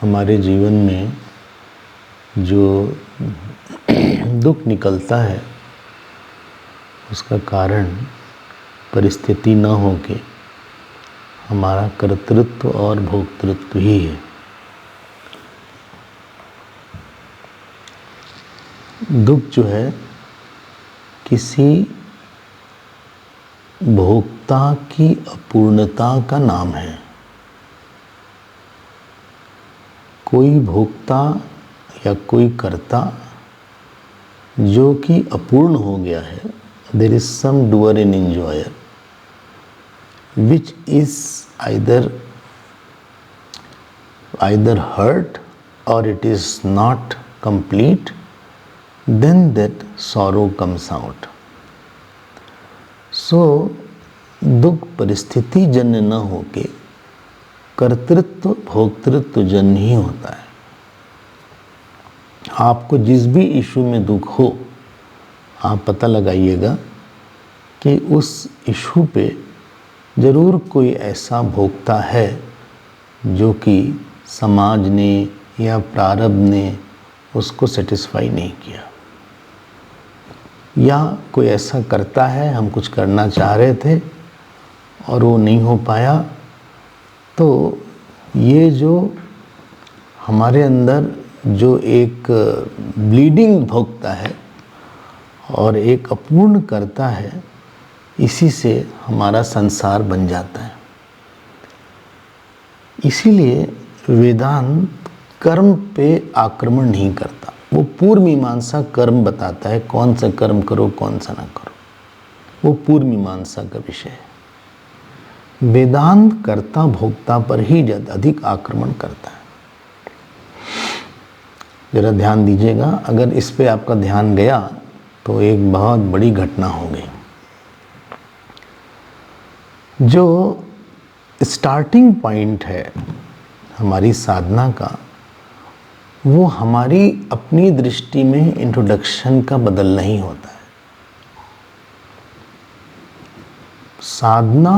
हमारे जीवन में जो दुख निकलता है उसका कारण परिस्थिति न होके हमारा कर्तृत्व और भोक्तृत्व ही है। दुख जो है किसी भोक्ता की अपूर्णता का नाम है। कोई भोक्ता या कोई कर्ता जो कि अपूर्ण हो गया है, there is some doer and enjoyer which is either hurt or it is not complete, then that sorrow comes out. So दुख परिस्थिति जन्य न होके कर्तृत्व भोक्तृत्व जन्य ही होता है। आपको जिस भी इशू में दुख हो, आप पता लगाइएगा कि उस इशू पे जरूर कोई ऐसा भोक्ता है जो कि समाज ने या प्रारब्ध ने उसको सेटिस्फाई नहीं किया, या कोई ऐसा करता है, हम कुछ करना चाह रहे थे और वो नहीं हो पाया। तो ये जो हमारे अंदर जो एक ब्लीडिंग भोक्ता है और एक अपूर्ण करता है, इसी से हमारा संसार बन जाता है। इसीलिए वेदांत कर्म पे आक्रमण नहीं करता, वो पूर्व मीमांसा कर्म बताता है, कौन सा कर्म करो कौन सा ना करो, वो पूर्व मीमांसा का विषय है। वेदांत कर्ता भोक्ता पर ही अधिक आक्रमण करता है। जरा ध्यान दीजिएगा, अगर इस पे आपका ध्यान गया तो एक बहुत बड़ी घटना हो गई। जो स्टार्टिंग पॉइंट है हमारी साधना का, वो हमारी अपनी दृष्टि में इंट्रोडक्शन का बदलना ही होता है। साधना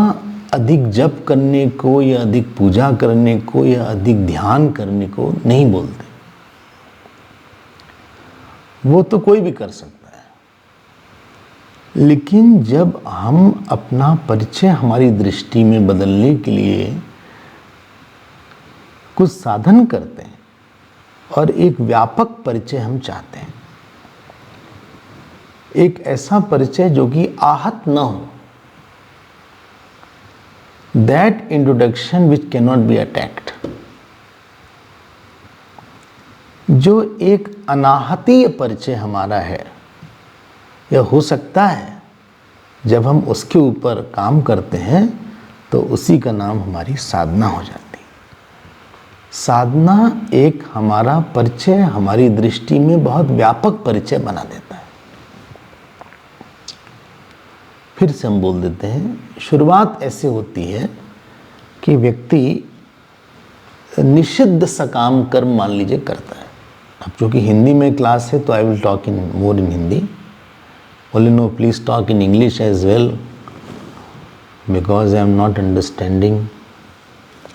अधिक जप करने को या अधिक पूजा करने को या अधिक ध्यान करने को नहीं बोलते, वो तो कोई भी कर सकता है। लेकिन जब हम अपना परिचय हमारी दृष्टि में बदलने के लिए कुछ साधन करते हैं और एक व्यापक परिचय हम चाहते हैं, एक ऐसा परिचय जो कि आहत न हो, that introduction which can not be attacked, जो एक अनाहतीय परिचय हमारा है, यह हो सकता है जब हम उसके ऊपर काम करते हैं तो उसी का नाम हमारी साधना हो जाती है। साधना एक हमारा परिचय हमारी दृष्टि में बहुत व्यापक परिचय बना देता है। फिर से हम बोल देते हैं, शुरुआत ऐसे होती है कि व्यक्ति निषिद्ध सकाम कर्म मान लीजिए करता है। अब चूँकि हिंदी में क्लास है तो I will talk in more in Hindi. Only no, please talk in English as well, because I am not understanding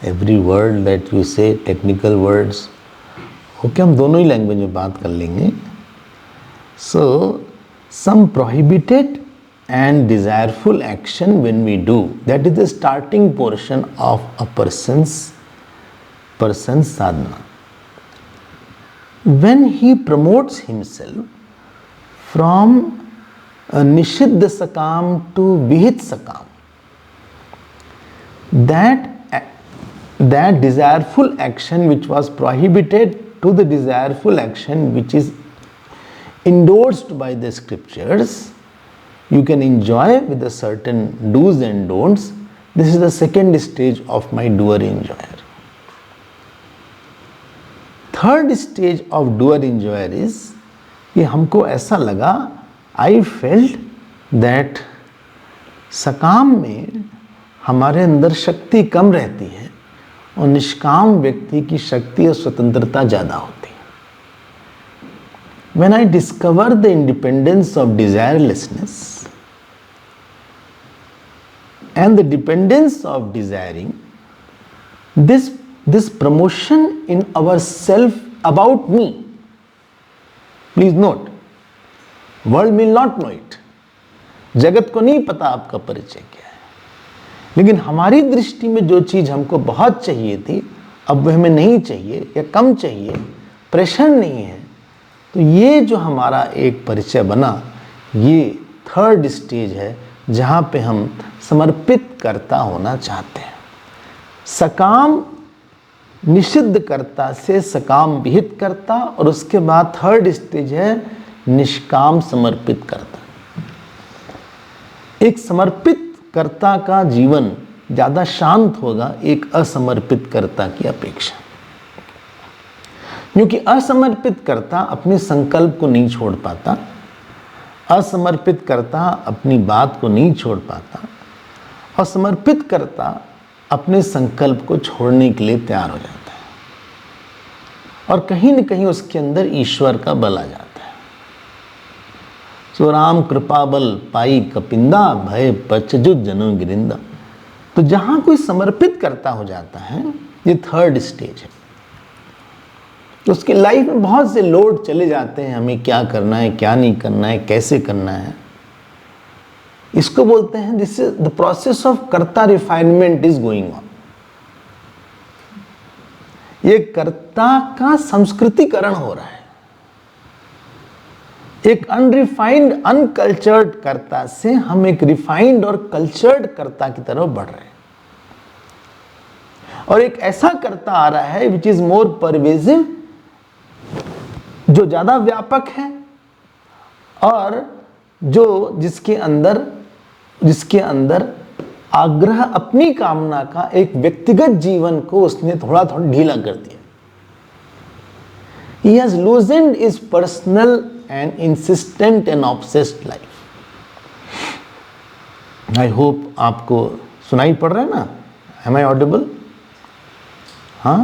every word that you say, technical words. Okay, हम दोनों ही लैंग्वेज में बात कर लेंगे। So, some prohibited and desireful action when we do, that is the starting portion of a person's sadhana. When he promotes himself from निषिद्ध सकाम to विहित सकाम, that desireful action which was prohibited to the desireful action which is endorsed by the scriptures, you can enjoy with a certain do's and don'ts. This is the second stage of my doer enjoyer. Third stage of doer enjoyer is कि हमको ऐसा लगा, I felt that सकाम में हमारे अंदर शक्ति कम रहती है और निष्काम व्यक्ति की शक्ति और स्वतंत्रता ज़्यादा होती है। When I discover the independence of desirelessness and the dependence of desiring, this this promotion in ourself about me. Please note, world will not know it. जगत को नहीं पता आपका परिचय क्या है, लेकिन हमारी दृष्टि में जो चीज हमको बहुत चाहिए थी अब वह हमें नहीं चाहिए या कम चाहिए, प्रेशर नहीं है, तो ये जो हमारा एक परिचय बना, ये थर्ड स्टेज है जहाँ पे हम समर्पित कर्ता होना चाहते हैं। सकाम निषिद्ध कर्ता से सकाम विहित कर्ता, और उसके बाद थर्ड स्टेज है निष्काम समर्पित कर्ता। एक समर्पित कर्ता का जीवन ज़्यादा शांत होगा एक असमर्पित कर्ता की अपेक्षा, क्योंकि असमर्पित कर्ता अपने संकल्प को नहीं छोड़ पाता, असमर्पित कर्ता अपनी बात को नहीं छोड़ पाता, और समर्पित कर्ता अपने संकल्प को छोड़ने के लिए तैयार हो जाता है, और कहीं न कहीं उसके अंदर ईश्वर का बल आ जाता है। सो राम कृपा बल पाई कपिंदा, भय पचजुत जनो गिरिंदा। तो जहां कोई समर्पित करता हो जाता है, ये थर्ड स्टेज है। तो उसके लाइफ में बहुत से लोड चले जाते हैं, हमें क्या करना है, क्या नहीं करना है, कैसे करना है। इसको बोलते हैं this is the process of कर्ता रिफाइनमेंट इज गोइंग ऑन। ये कर्ता का संस्कृतिकरण हो रहा है। एक अनरिफाइंड अनकल्चर्ड कर्ता से हम एक रिफाइंड और कल्चर्ड कर्ता की तरफ बढ़ रहे हैं, और एक ऐसा कर्ता आ रहा है विच इज मोर परवेजिव, जो ज्यादा व्यापक है, और जो जिसके अंदर आग्रह अपनी कामना का एक व्यक्तिगत जीवन को उसने थोड़ा थोड़ा ढीला कर दिया। He has loosened his personal and insistent and obsessed life. I hope आपको सुनाई पड़ रहा है ना? Am I audible? हाँ,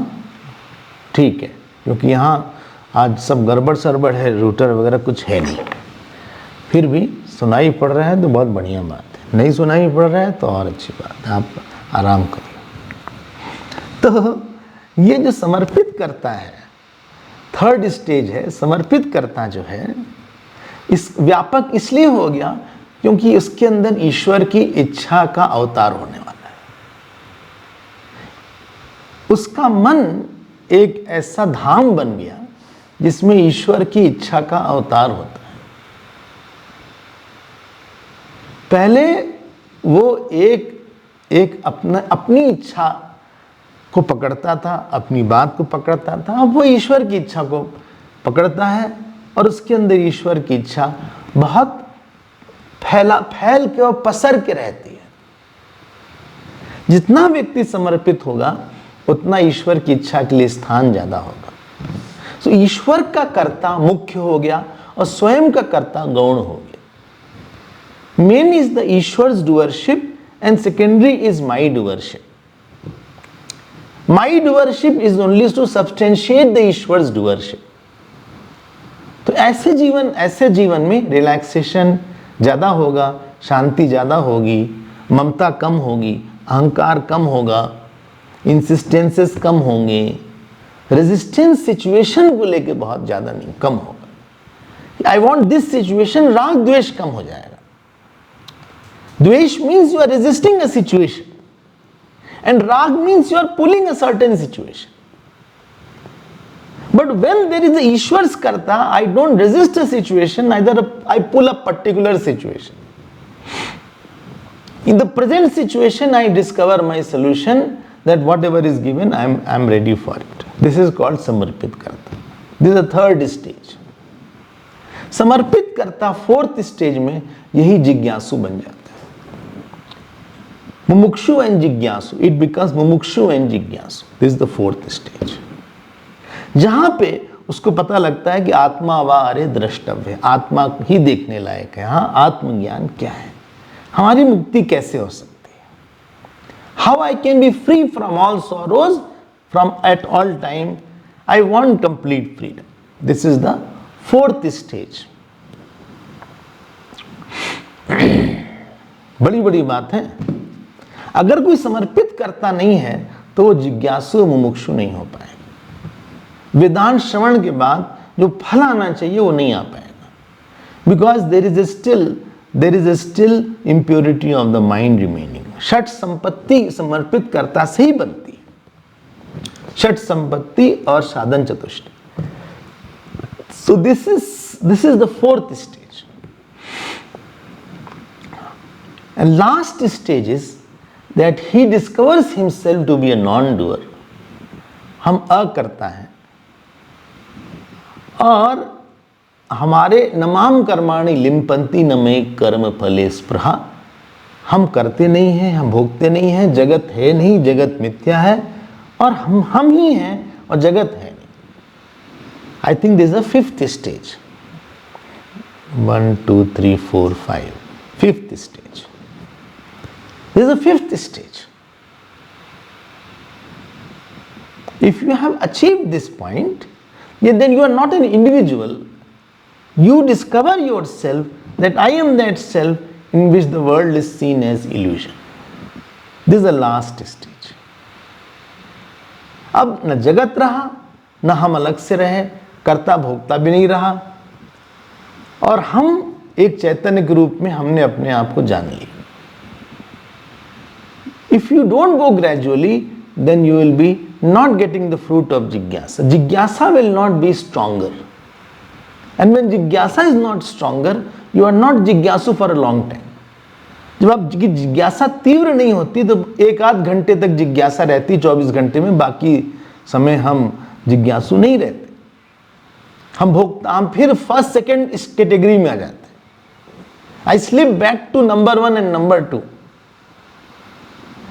ठीक है, क्योंकि यहाँ आज सब गड़बड़ सरबड़ है, रूटर वगैरह कुछ है नहीं, फिर भी सुनाई पड़ रहा है तो बहुत बढ़िया बात है, नहीं सुनाई पड़ रहा है तो और अच्छी बात है, आप आराम करो। तो ये जो समर्पित करता है, थर्ड स्टेज है, समर्पित करता जो है, इस व्यापक इसलिए हो गया क्योंकि उसके अंदर ईश्वर की इच्छा का अवतार होने वाला है। उसका मन एक ऐसा धाम बन गया जिसमें ईश्वर की इच्छा का अवतार होता है। पहले वो एक अपनी इच्छा को पकड़ता था, अपनी बात को पकड़ता था, अब वो ईश्वर की इच्छा को पकड़ता है, और उसके अंदर ईश्वर की इच्छा बहुत फैल के और पसर के रहती है। जितना व्यक्ति समर्पित होगा उतना ईश्वर की इच्छा के लिए स्थान ज्यादा होगा। तो ईश्वर का कर्ता मुख्य हो गया और स्वयं का कर्ता गौण हो गया। Main is the Ishwar's doership and secondary is my doership. My doership is only to substantiate the Ishwar's doership। तो ऐसे जीवन में रिलैक्सेशन ज्यादा होगा, शांति ज्यादा होगी, ममता कम होगी, अहंकार कम होगा, इंसिस्टेंसेस कम होंगे, रेजिस्टेंस सिचुएशन को लेके बहुत ज्यादा नहीं, कम होगा। आई वॉन्ट दिस सिचुएशन, राग द्वेष कम हो जाएगा। द्वेष means you are resisting a situation, and rag means you are pulling a certain situation. But when there is a Ishwar's karta, I don't resist a situation, neither I pull a particular situation. In the present situation, I discover my solution, that whatever is given, I am ready for it. This is called samarpit karta. This is the third stage. समर्पित कर्ता fourth stage में यही जिज्ञासु बन जाता है। मुमुक्षु and जिज्ञासु, इट बिकम्स मुमुक्षु एंड जिज्ञासु। This is the fourth stage, जहां पे उसको पता लगता है कि आत्मा वा अरे द्रष्टव्य है, आत्मा ही देखने लायक है। हाँ, आत्मज्ञान क्या है, हमारी मुक्ति कैसे हो सकती है, how I can B free from all sorrows from at all time, I want complete freedom. This is the fourth stage. बड़ी बड़ी बात है। अगर कोई समर्पित करता नहीं है तो वो जिज्ञासु मुमुक्षु नहीं हो पाएगा। वेदांत श्रवण के बाद जो फल आना चाहिए वो नहीं आ पाएगा, because there is a still impurity of the mind remaining. षट संपत्ति समर्पित कर्ता से ही बनती है, षट संपत्ति और साधन चतुष्टय। So this is the fourth stage. And last stage is that he discovers himself to be a non-doer. हम अकर्ता हैं और हमारे नमाम कर्माणि लिम्पन्ति न मे कर्म फले स्पृहा। हम करते नहीं हैं, हम भोगते नहीं हैं, जगत है नहीं, जगत मिथ्या है और हम ही हैं और जगत है। I think this is a fifth stage. 1, 2, 3, 4, 5. Fifth stage. This is the fifth stage. If you have achieved this point, then you are not an individual. You discover yourself that I am that self in which the world is seen as illusion. This is the last stage. अब न जगत रहा, न हम अलग से रहे, कर्ता भोक्ता भी नहीं रहा और हम एक चैतन्य के रूप में हमने अपने आप को जान लिया। If you don't go gradually, then you will be not getting the fruit of jigyasa. Jigyasa will not be stronger. And when jigyasa is not stronger, you are not jigyasu for a long time. जब आपकी जिज्ञासा तीव्र नहीं होती तो एक आध घंटे तक जिज्ञासा रहती, 24 घंटे में, बाकी समय हम जिज्ञासु नहीं रहते, हम भोक्ता, हम फिर फर्स्ट सेकंड इस कैटेगरी में आ जाते हैं। I slip back to number 1 and number 2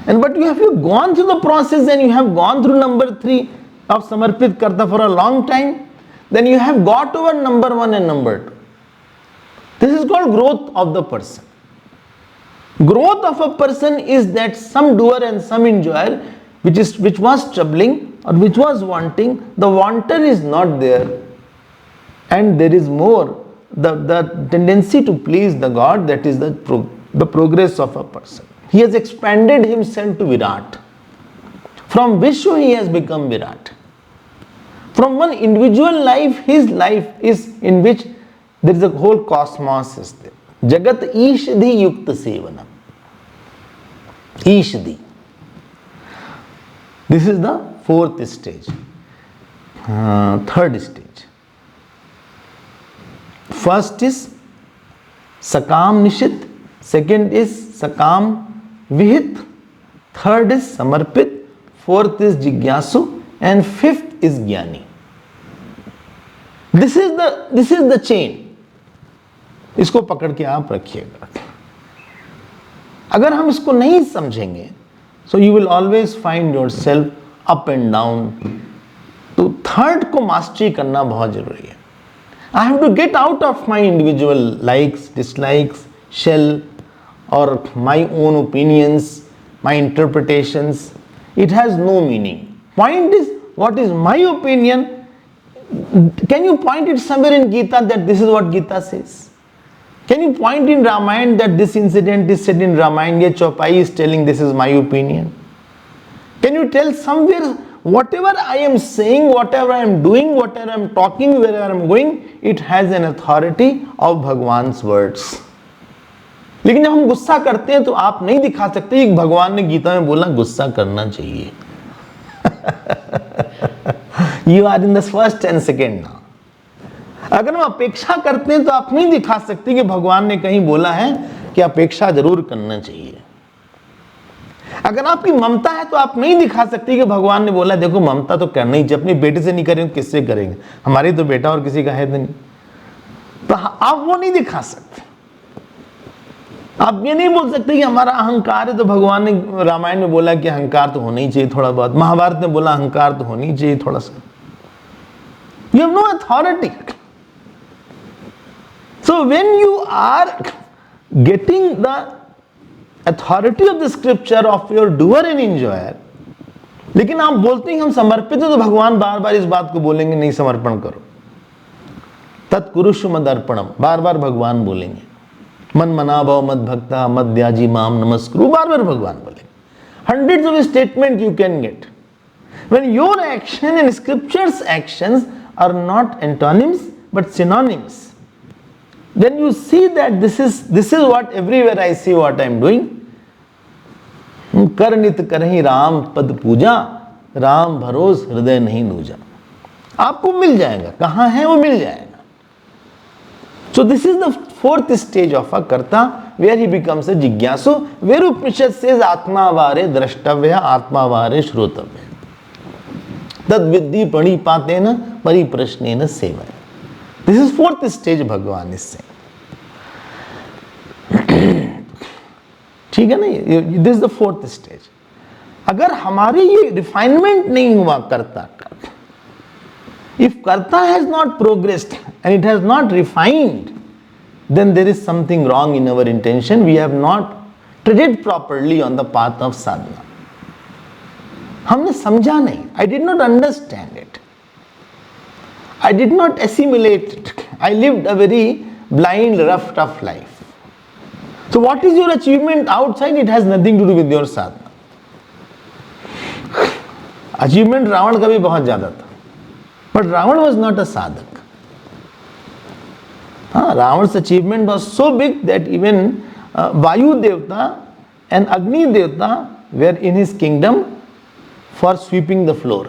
and but you have gone through the process and you have gone through number 3 of समर्पित करता for a long time, then you have got over number 1 and number 2. This is called growth of the person. Growth of a person is that some doer and some enjoyer, which was troubling or which was wanting, the wanter is not there, and there is more the tendency to please the God. That is the progress of a person. He has expanded himself to Virat. From Vishwa he has become Virat. From one individual life, his life is in which there is a whole cosmos is there. Jagat Ishdi Yukta Sevanam. Ishdi. This is the fourth stage. Third stage. First is Sakam Nishit. Second is Sakam Vihit. Third is Samarpit. Fourth is Jigyasu. And fifth is Jnani. This is the chain. इसको पकड़ के आप रखिएगा. अगर हम इसको नहीं समझेंगे, so you will always find yourself up and down. तो थर्ड को मास्टरी करना बहुत जरूरी है. I have to get out of my individual likes, dislikes, shell और my own opinions, my interpretations. It has no meaning. Point is what is my opinion. Can you point it somewhere in Gita that this is what Gita says? Can you point in Ramayana that this incident is said in Ramayana, yet Chaupai is telling this is my opinion? Can you tell somewhere whatever I am saying, whatever I am doing, whatever I am talking, wherever I am going, it has an authority of Bhagwan's words. लेकिन जब हम गुस्सा करते हैं तो आप नहीं दिखा सकते कि भगवान ने गीता में बोला गुस्सा करना चाहिए. You are in the first and second now. अगर हम अपेक्षा करते हैं तो आप नहीं दिखा सकते कि भगवान ने कहीं बोला है कि अपेक्षा जरूर करना चाहिए. अगर आपकी ममता है तो आप नहीं दिखा सकते कि भगवान ने बोला देखो ममता तो करना ही चाहिए. अपने बेटे से नहीं करेंगे किससे करेंगे? हमारी तो बेटा और किसी का है तो नहीं. तो आप वो नहीं दिखा सकते. आप ये नहीं बोल सकते कि हमारा अहंकार है तो भगवान ने रामायण में बोला कि अहंकार तो होना ही चाहिए थोड़ा बहुत. महाभारत में बोला अहंकार तो होनी चाहिए थोड़ा सा. You have no authority. So when you are getting the authority of the scripture of your doer and enjoyer, लेकिन आप बोलते हैं हम समर्पित हैं तो भगवान बार बार इस बात को बोलेंगे नहीं समर्पण करो. तत्कुरुषु मदर्पणम बार बार भगवान बोलेंगे. मन मना भव मद भक्ता मद त्याजी माम नमस्कुरु बार बार भगवान बोलेंगे. Hundreds of statements you can get. When your action and scripture's actions are not antonyms but synonyms, then you see that this is what everywhere I see what I am doing. कर नित करहि राम पद पूजा, राम भरोस हृदय नहीं दूजा। आपको मिल जाएगा, कहाँ है वो मिल जाएगा। So this is the fourth stage of a karta, where he becomes a jigyasu, where Upanishad says atma vare drashtavya, atma vare shrotavya, tad viddhi pranipatena pariprashnena sevaya. This is fourth stage Bhagwan is saying. ठीक है ना, this is the fourth stage. अगर हमारे ये refinement नहीं हुआ कर्ता का, if karta has not progressed and it has not refined, then there is something wrong in our intention. We have not treaded properly on the path of sadhana. हमने समझा नहीं. I did not understand it. I did not assimilate it. I lived a very blind, rough, tough life. So what is your achievement outside? It has nothing to do with your sadhana. Achievement Ravan का भी बहुत ज्यादा था, but Ravan was not a sadhak. Ravan's achievement was so big that even Vayu Devta and Agni Devta were in his kingdom for sweeping the floor.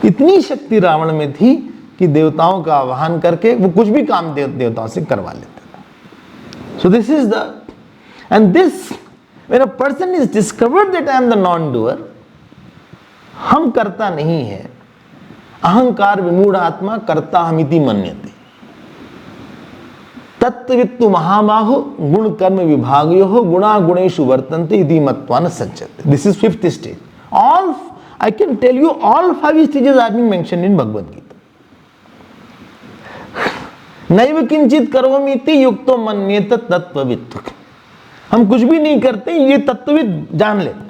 इतनी शक्ति रावण में थी कि देवताओं का आवाहन करके वो कुछ भी काम देवताओं से करवा लेते थे. So this is the, and this, when a person is discovered that I am the non-doer, हम करता नहीं है, अहंकार विमूढ़ आत्मा कर्ता हमिति मन्यते, तत्वित्तु महाबाहो गुण कर्म विभागयोः गुणा गुणेषु वर्तन्ते इति मत्वा न सज्जते. This is fifth stage. All, I can tell you, all 5 stages are being mentioned in Bhagavad Gita. नैव किंचित करोमीति युक्तो मन्येत तत्त्ववित्. हम कुछ भी नहीं करते, ये तत्वविद जान लेता है.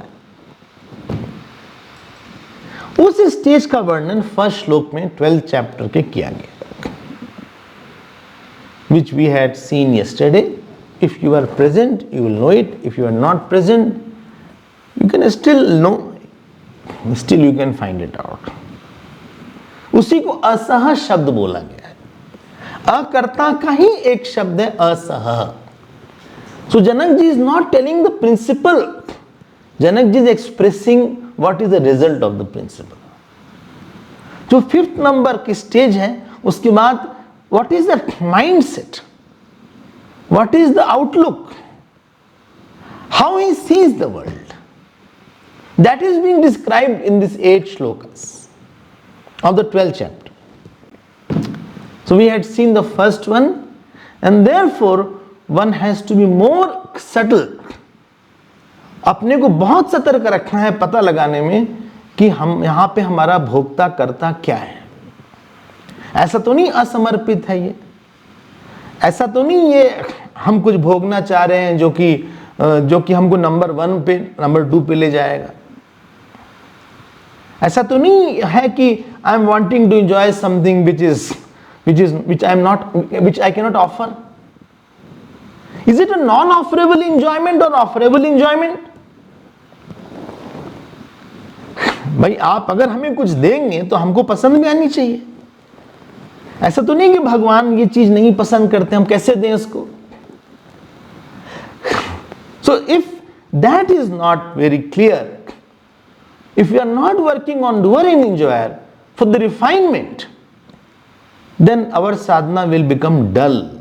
उस स्टेज का वर्णन फर्स्ट श्लोक में 12th चैप्टर के किया गया, which we had seen yesterday. If you are present, you will know it. If you are not present, you can still know, still you can find it out. उसी को असह शब्द बोला गया है. अकर्ता का ही एक शब्द है असह. So Janak ji is not telling the principle. Janak ji is expressing what is the result of the principle. जो 5th नंबर की स्टेज है, उसके बाद what is the mindset, what is the outlook, how he sees the world, that is being described in this 8 shlokas of the 12th chapter. So we had seen the first one, and therefore one has to be more subtle. अपने को बहुत सतर्क रखना है पता लगाने में कि हम यहाँ पे हमारा भोक्ता करता क्या है. ऐसा तो नहीं असमर्पित है ये, ऐसा तो नहीं ये हम कुछ भोगना चाह रहे हैं जो कि हमको नंबर 1 पे नंबर 2 पे ले जाएगा. ऐसा तो नहीं है कि I am wanting to enjoy something which I cannot offer. Is it a non-offerable enjoyment or offerable enjoyment? भाई आप अगर हमें कुछ देंगे तो हमको पसंद भी आनी चाहिए. ऐसा तो नहीं कि भगवान ये चीज नहीं पसंद करते, हम कैसे दें उसको. So if that is not very clear, if we are not working on doer and enjoyer for the refinement, then our sadhana will become dull.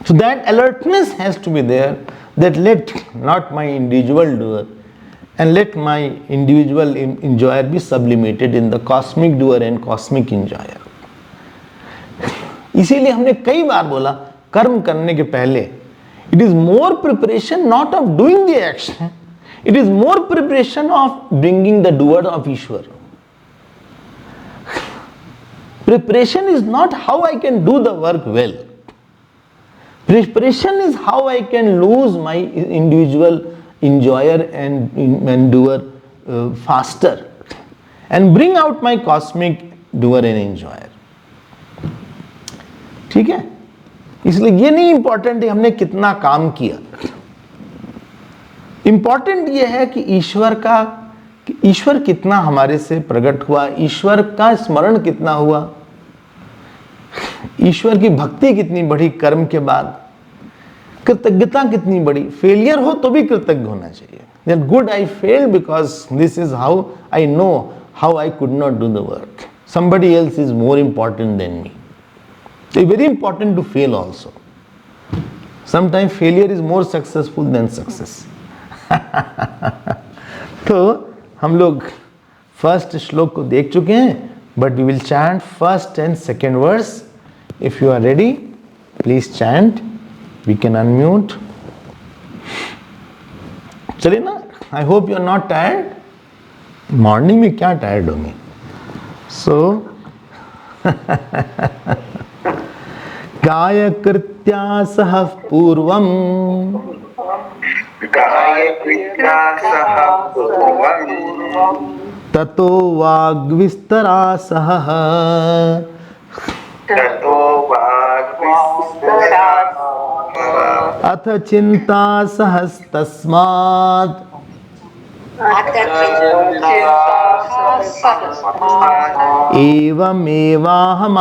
So that alertness has to be there, that let not my individual doer and let my individual enjoyer be sublimated in the cosmic doer and cosmic enjoyer. इसीलिए हमने कई बार बोला कर्म करने के पहले it is more preparation not of doing the action, it is more preparation of bringing the doer of Ishwar. Preparation is not how I can do the work well. Preparation is how I can lose my individual enjoyer and doer faster and bring out my cosmic doer and enjoyer. ठीक है, इसलिए ये नहीं important है हमने कितना काम किया. इंपॉर्टेंट ये है कि ईश्वर का कि ईश्वर कितना हमारे से प्रकट हुआ, ईश्वर का स्मरण कितना हुआ, ईश्वर की भक्ति कितनी बढ़ी कर्म के बाद, कृतज्ञता कितनी बड़ी। फेलियर हो तो भी कृतज्ञ होना चाहिए। That good I failed because this is how I know how I could not do the work. Somebody else is more important than me. It's very important to fail also. Sometimes failure is more successful than success. तो हम लोग first श्लोक को देख चुके हैं, but we will chant first and second verse. If you are ready, please chant. We can unmute. चलिए ना, I hope you are not tired. Morning में क्या टायर्ड होंगे। सो काय कृत्या सह पूर्वम ततो वाग्विस्तरा सह अथ चिंता सहस्तस्मात् एवमेवाहमास्थितः।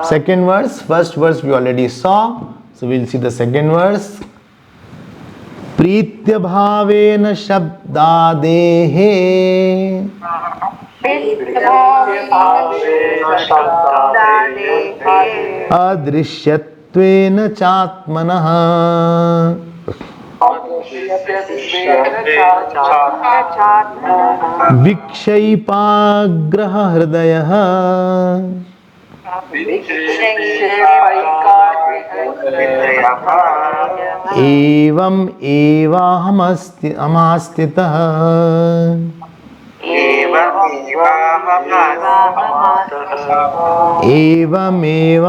Second verse, first verse we already saw, so we'll see the second verse. प्रीत्य भावेन शब्दादेहे अदृश्यत्वेन चात्मनः विक्षैपाग्रह हृदयः एवं एवाहमास्थितः। एवमेवाहमास्थितः।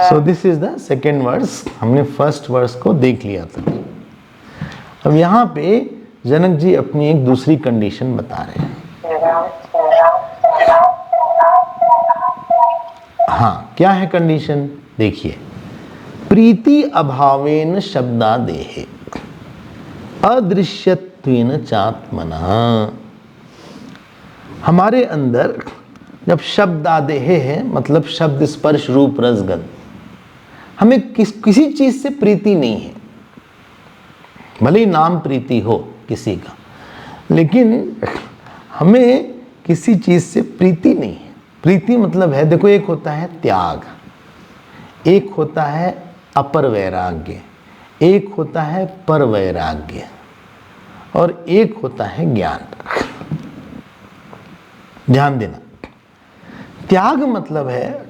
So this is the second verse. हमने फर्स्ट वर्स को देख लिया था। अब यहाँ पे जनक जी अपनी एक दूसरी कंडीशन बता रहे हैं। हाँ, क्या है कंडीशन देखिए। प्रीति अभावेन शब्दादेहे अदृश्यत्वेन चात्मनः। हमारे अंदर जब शब्दादेह है, मतलब शब्द स्पर्श रूप रस गंध, हमें किसी चीज से प्रीति नहीं है। भले ही नाम प्रीति हो किसी का, लेकिन हमें किसी चीज से प्रीति नहीं है। प्रीति मतलब है, देखो, एक होता है त्याग, एक होता है अपर वैराग्य, एक होता है पर वैराग्य, और एक होता है ज्ञान। ध्यान देना, त्याग मतलब है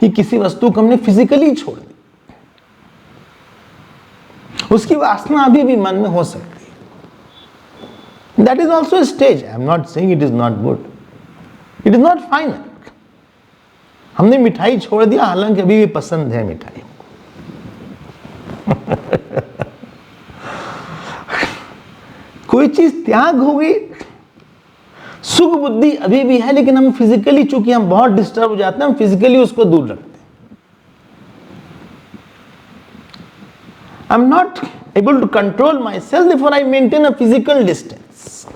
कि किसी वस्तु को हमने फिजिकली छोड़ दी, उसकी वासना अभी भी मन में हो सकती है। That is also a stage. I am not saying it is not good, it is not final. हमने मिठाई छोड़ दिया, हालांकि अभी भी पसंद है मिठाई। कोई चीज त्याग हो गई, सुख बुद्धि अभी भी है, लेकिन हम फिजिकली, चूंकि हम बहुत डिस्टर्ब हो जाते हैं, हम फिजिकली उसको दूर रखते हैं। I am not able to control myself, therefore I maintain a physical distance.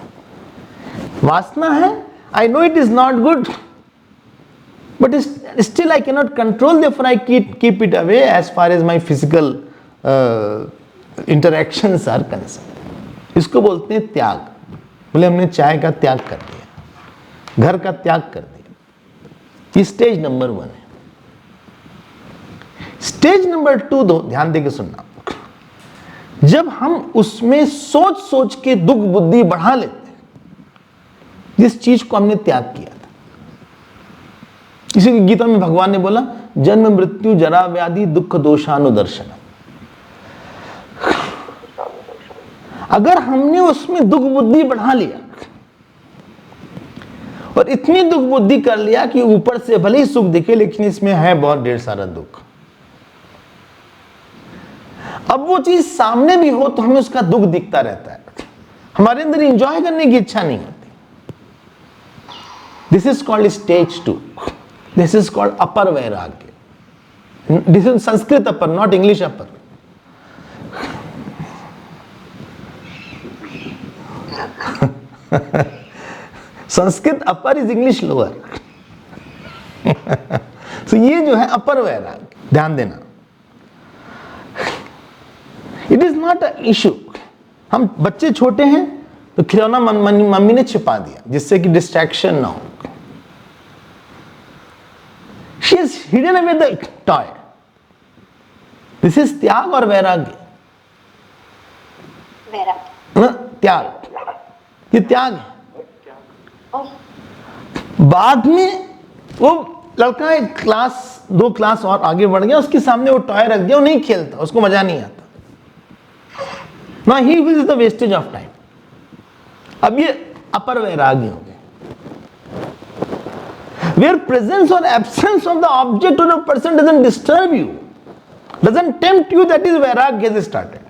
वासना है, I know it is not good, but still I cannot control, therefore I keep it away as far as my physical interactions are concerned. इसको बोलते हैं त्याग। बोले हमने चाय का त्याग कर दिया, घर का त्याग कर दिया। ये स्टेज नंबर 1 है। स्टेज नंबर 2 दो ध्यान देके सुनना। जब हम उसमें सोच सोच के दुख बुद्धि बढ़ा लेते हैं, जिस चीज को हमने त्याग किया था। इसी गीता में भगवान ने बोला, जन्म मृत्यु जरा व्याधि दुख दोषानुदर्शन। अगर हमने उसमें दुख बुद्धि बढ़ा लिया और इतनी दुख बुद्धि कर लिया कि ऊपर से भले ही सुख दिखे, लेकिन इसमें है बहुत ढेर सारा दुख, अब वो चीज सामने भी हो तो हमें उसका दुख दिखता रहता है, हमारे अंदर एंजॉय करने की इच्छा नहीं होती। This is called stage 2. This is called upper vairagya. This is Sanskrit upper, not English upper. Sanskrit upper is English lower. So ये जो है अपर वैराग्य, ध्यान देना. It is not a issue. हम बच्चे छोटे हैं तो खिलौना मम्मी ने छिपा दिया जिससे कि डिस्ट्रैक्शन ना हो. She is hidden away the toy. This is त्याग और वैराग्य. त्याग, ये त्याग है. बाद में वो लड़का एक क्लास 2 क्लास और आगे बढ़ गया, उसके सामने वो टॉय रख दिया, वो नहीं खेलता, उसको मजा नहीं आता. Now he feels the wastage of time. अब ये अपर वैराग्य हो गए. Where presence or absence of the object or a person doesn't disturb you, doesn't tempt you, that is vairagya has started.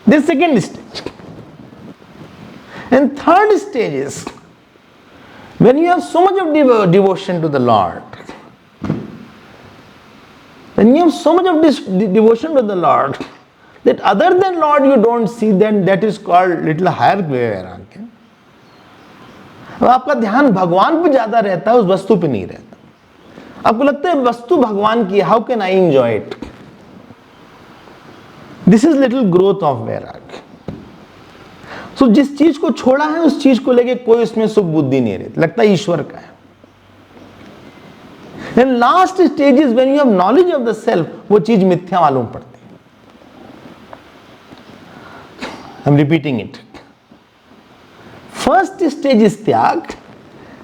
This second stage. And third stage is when you have so much of devotion to the Lord. When you have so much of this devotion to the Lord that other than Lord you don't see, then that is called little higher vairagya. अब आपका ध्यान भगवान पे ज्यादा रहता है, उस वस्तु पे नहीं रहता. आपको लगता है वस्तु भगवान की, how can I enjoy it. This is little growth of वैराग्य. सो जिस चीज को छोड़ा है उस चीज को लेके कोई उसमें सुख बुद्धि नहीं रहती, लगता है ईश्वर का है. And last stage is when you have knowledge of the self, वो चीज मिथ्या मालूम पड़ती है. I am repeating it. First stage is tyag,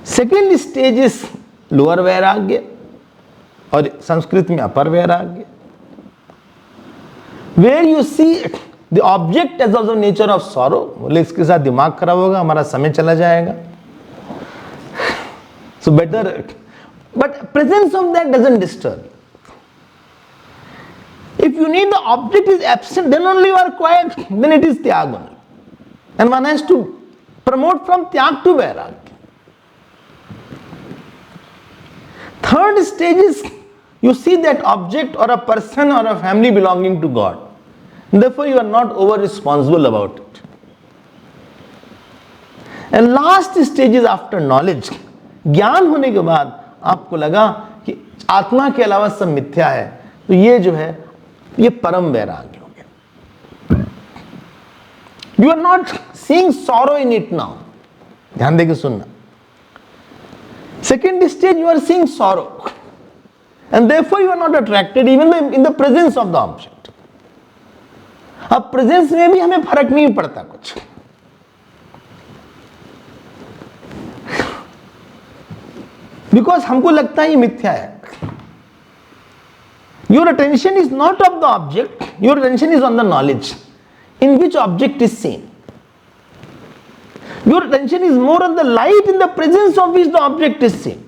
second stage is lower vairagya और संस्कृत में upper vairagya. Where you see the object as of the nature of sorrow. बोले इसके साथ दिमाग खराब होगा, हमारा समय चला जाएगा, so better. But presence of that doesn't disturb. If you need the object is absent, then only you are quite, then it is त्याग only. And one has to promote from tyag to vairagya. Third stage is you see that object or a person or a family belonging to God. Therefore you are not over responsible about it. And last stage is after knowledge. ज्ञान होने के बाद आपको लगा कि आत्मा के अलावा सब मिथ्या है, तो ये जो है ये परम वैराग्य हो गया. You are not seeing sorrow in it now. ध्यान देके सुनना. Second stage, you are seeing sorrow, and therefore you are not attracted even in the presence of the object. अब presence में भी हमें फर्क नहीं पड़ता कुछ. Because हमको लगता है ये मिथ्या है. Your attention is not of the object, your attention is on the knowledge in which object is seen. Your attention is more on the light in the presence of which the object is seen.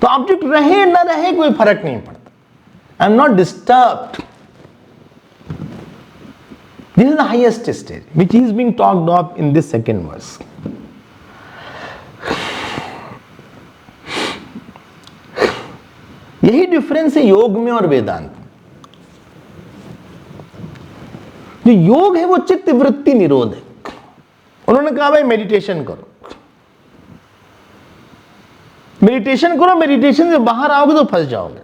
तो object रहे न रहे कोई फर्क नहीं पड़ता. I am not disturbed. This is the highest stage which is being talked of in this second verse. यही difference है योग में और वेदांत में. जो योग है वो चित्त वृत्ति निरोध है. उन्होंने कहा भाई मेडिटेशन करो, मेडिटेशन करो, मेडिटेशन से बाहर आओगे तो फंस जाओगे.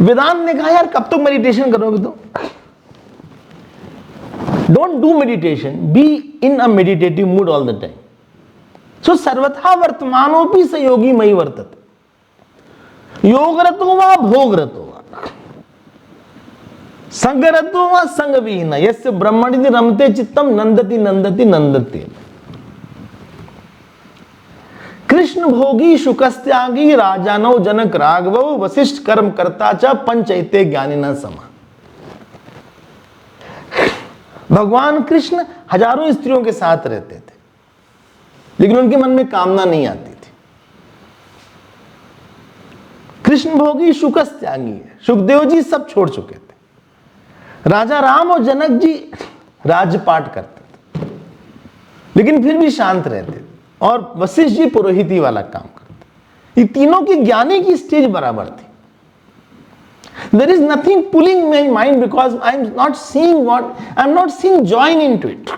वेदांत ने कहा यार कब तक मेडिटेशन करोगे, तो don't do meditation, be in a meditative mood all the time. So सर्वथा वर्तमानोपि स योगी मयि वर्तते. योगरतो वा भोगरतो वा संगरतो वा संगविहीन यस्य ब्रह्मणि रमते चित्तम नंदति नंदति नंदते. कृष्ण भोगी शुकस्त्यागी राजानौ जनक राघवौ वशिष्ठ कर्म कर्ता च पंचैते ज्ञानिना समा. भगवान कृष्ण हजारों स्त्रियों के साथ रहते थे, लेकिन उनके मन में कामना नहीं आती थी. कृष्ण भोगी शुकस्त्यागी है. सुखदेव जी सब छोड़ चुके थे। राजा राम और जनक जी राजपाट करते थे, लेकिन फिर भी शांत रहते थे, और वशिष्ठ जी पुरोहिती वाला काम करते। ये तीनों की ज्ञानी की स्टेज बराबर थी। There is nothing pulling my mind because I am not seeing joy into it.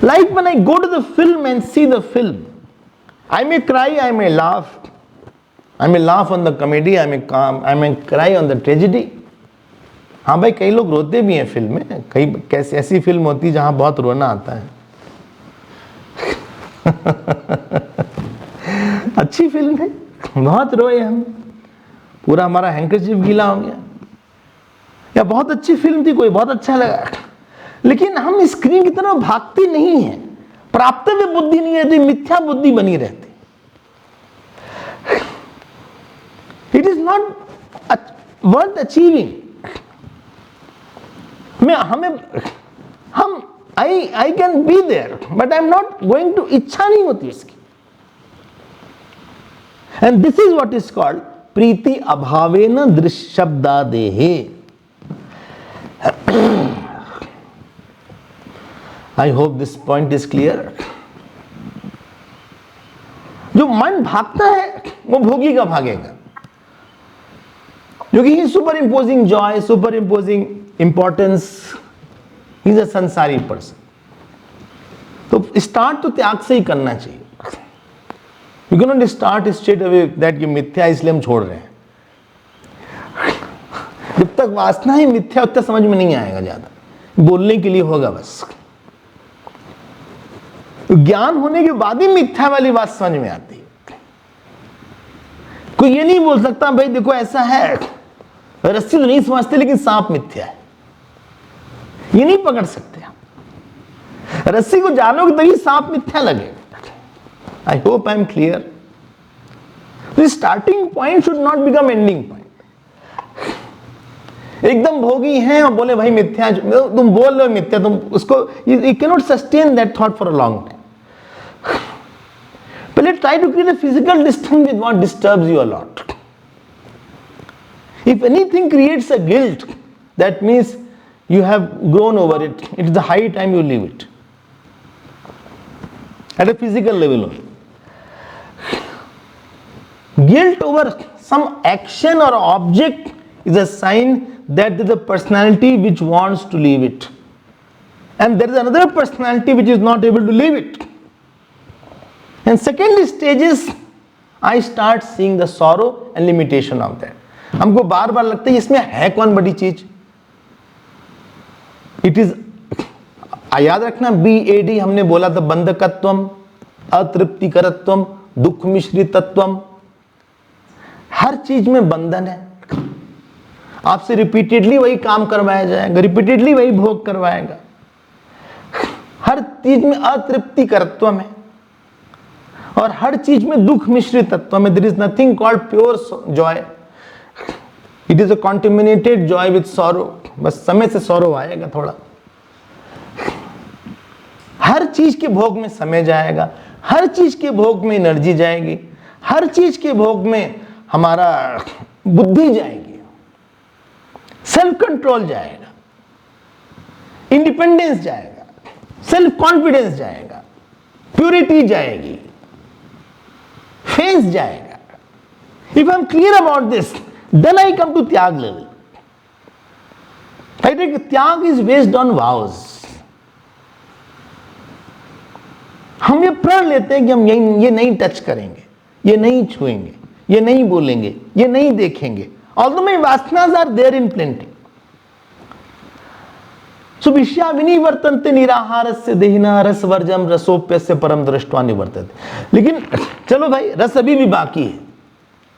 Like when I go to the film and see the film, I may cry, I may laugh. I may laugh on the comedy, I may cry on the tragedy. हाँ भाई, कई लोग रोते भी हैं film में, कई कैसी ऐसी फिल्म होती है जहां बहुत रोना आता है। अच्छी फिल्म है, बहुत रोए हम, पूरा हमारा हैंकरचीफ गीला हो गया। या बहुत अच्छी फिल्म थी, कोई बहुत अच्छा लगा, लेकिन हम स्क्रीन की तरफ भागते नहीं है, प्राप्तव्य बुद्धि नहीं रहती, मिथ्या बुद्धि बनी रहती। It is not worth achieving. I can be there but I am not going to, इच्छा नहीं होती इसकी। And this is what is called प्रीति अभावेन दृश्यशब्दादेहे। I hope this point is clear. जो मन भागता है वो भोगी का भागेगा, क्योंकि he superimposing joy, superimposing importance, he is a संसारी पर्सन। तो स्टार्ट तो त्याग से ही करना चाहिए। You can not start straight away that ये मिथ्या इसलिए हम छोड़ रहे हैं। जब तक वासना ही मिथ्या, उतना समझ में नहीं आएगा, ज्यादा बोलने के लिए होगा बस। ज्ञान होने के बाद ही मिथ्या वाली बात समझ में आती है। कोई ये नहीं बोल सकता भाई देखो ऐसा है, रस्सी तो नहीं समझते लेकिन सांप मिथ्या है, ये नहीं पकड़ सकते आप। रस्सी को जानोगे तभी सांप मिथ्या लगेगा। I hope I am clear. Starting point should not become ending point. एकदम भोगी हैं और बोले भाई मिथ्या, तुम बोल रहे हो मिथ्या, तुम उसको you can not sustain that thought for a long time. पहले try to create a physical distance with what disturbs you a lot. If anything creates a guilt, that means you have grown over it. It is the high time you leave it. At a physical level only. Guilt over some action or object is a sign that there is a personality which wants to leave it. And there is another personality which is not able to leave it. And second stage is, I start seeing the sorrow and limitation of that. हमको बार बार लगता है इसमें है कौन बड़ी चीज। It is, याद रखना, BAD हमने बोला था, बंधकत्वम, अतृप्तिकरत्वम, दुख मिश्रितत्वम। हर चीज में बंधन है। आपसे रिपीटेडली वही काम करवाया जाएगा, रिपीटेडली वही भोग करवाएगा। हर चीज में अतृप्तिकरत्वम है और हर चीज में दुख मिश्रितत्वम है। There is nothing called pure joy. It is a contaminated joy with sorrow. बस समय से सॉरो आएगा थोड़ा। हर चीज के भोग में समय जाएगा, हर चीज के भोग में एनर्जी जाएगी, हर चीज के भोग में हमारा बुद्धि जाएगी, सेल्फ कंट्रोल जाएगा, इंडिपेंडेंस जाएगा, सेल्फ कॉन्फिडेंस जाएगा, प्यूरिटी जाएगी, फेस जाएगा। If I am clear about this, then I come to त्याग level. I think त्याग is based on vows. हम ये प्रण लेते हैं कि हम ये नहीं टच करेंगे, ये नहीं छुएंगे, ये नहीं बोलेंगे, ये नहीं देखेंगे। Although my vasanas are there in plenty. So विषया विनिवर्तन्ते निराहारस्य देहिना रसवर्जम रसोप्यस्य परम दृष्ट्वा निवर्तते। लेकिन चलो भाई, रस अभी भी बाकी है।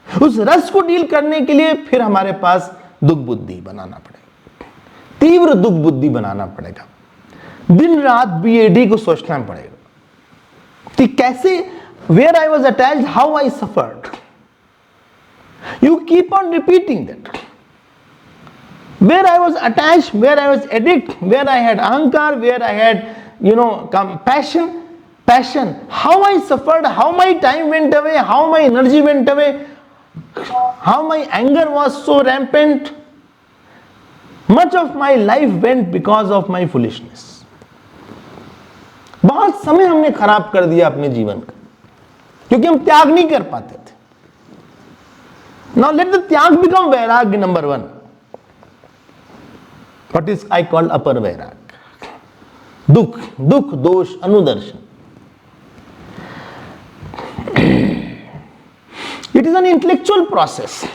उस रस को डील करने के लिए फिर हमारे पास दुख बुद्धि बनाना पड़ेगा, तीव्र दुख बुद्धि बनाना पड़ेगा। दिन रात BAD को सोचना पड़ेगा कि कैसे, where I was attached, how I suffered. You keep on repeating that. Where I was attached, where I was addict, where I had अहंकार, where I had passion, how I suffered, how my time went away, how my energy went away, how my anger was so rampant, much of my life went because of my foolishness. बहुत समय हमने खराब कर दिया अपने जीवन का, क्योंकि हम त्याग नहीं कर पाते थे. Now let the त्याग become वैराग्य number 1. What is I call upper वैराग्य? दुख, दुख दोष अनुदर्शन. It is an intellectual process.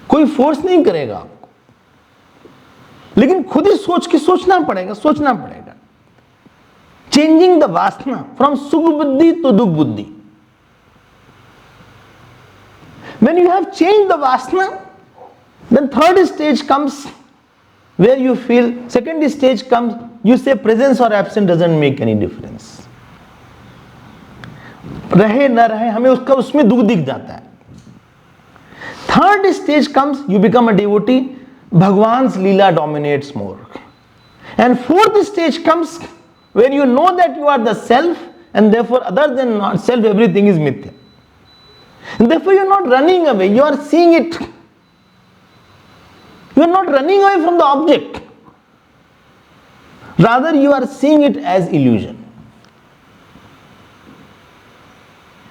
कोई फोर्स नहीं करेगा आपको, लेकिन खुद ही सोच के सोचना पड़ेगा. Changing the वासना from सुख बुद्धि to दुख बुद्धि. When you have changed the vasana, then third stage comes where you feel, second stage comes, you say presence or absence doesn't make any difference. रहे न रहे हमें उसका उसमें दुख दिख जाता है. Third stage comes, you become a devotee, Bhagwan's Leela dominates more. And fourth stage comes when you know that you are the self, and therefore other than not self, everything is mithya. And therefore you are not running away, you are seeing it. You are not running away from the object. Rather you are seeing it as illusion.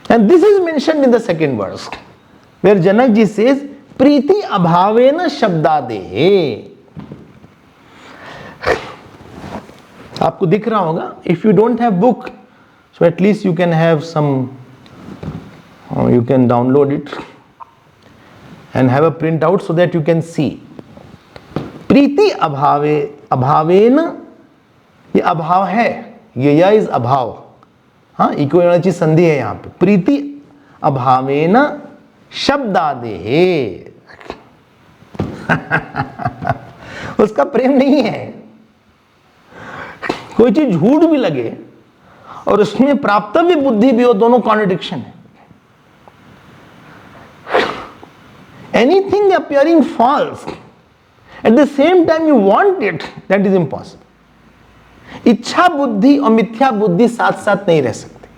And this is mentioned in the second verse, where Janak ji says, Priti abhavena shabdadehe. आपको दिख रहा होगा, if you don't have book, so at least you can have some, you can download it and have a printout so that you can see. प्रीति अभावेन, ये अभाव है, ये या इज अभाव, हाँ इक्विवेलेंसी संधि है यहाँ पे. प्रीति अभावेन शब्दादेहे. उसका प्रेम नहीं है. कोई चीज झूठ भी लगे और उसमें प्राप्तव्य बुद्धि भी हो, दोनों कॉन्ट्रडिक्शन है. Anything appearing false, at the same time you want it, that is impossible. इच्छा बुद्धि और मिथ्या बुद्धि साथ साथ नहीं रह सकते.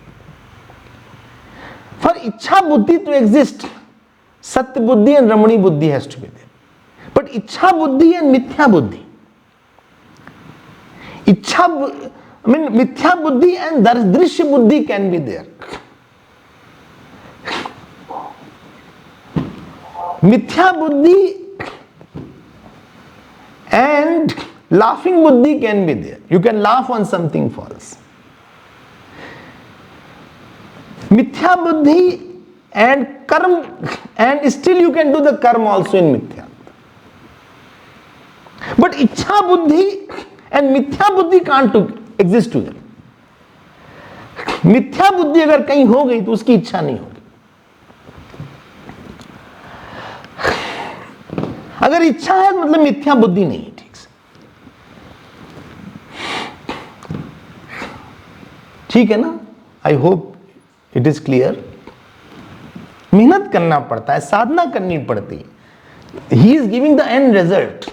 For इच्छा बुद्धि to exist, सत्य बुद्धि and रमणी बुद्धि has to be there. But इच्छा बुद्धि and मिथ्या बुद्धि, मिथ्या बुद्धि and दृश्य बुद्धि can be there. मिथ्या बुद्धि and laughing buddhi can be there. You can laugh on something false. Mithya buddhi and karma, and still you can do the karma also in mithya. But ichha buddhi and mithya buddhi can't exist together. मिथ्या बुद्धि अगर कहीं हो गई तो उसकी इच्छा नहीं होगी. अगर इच्छा है मतलब मिथ्या बुद्धि नहीं. ठीक है ना? I hope it is clear. मेहनत करना पड़ता है, साधना करनी पड़ती है. He is giving the end result,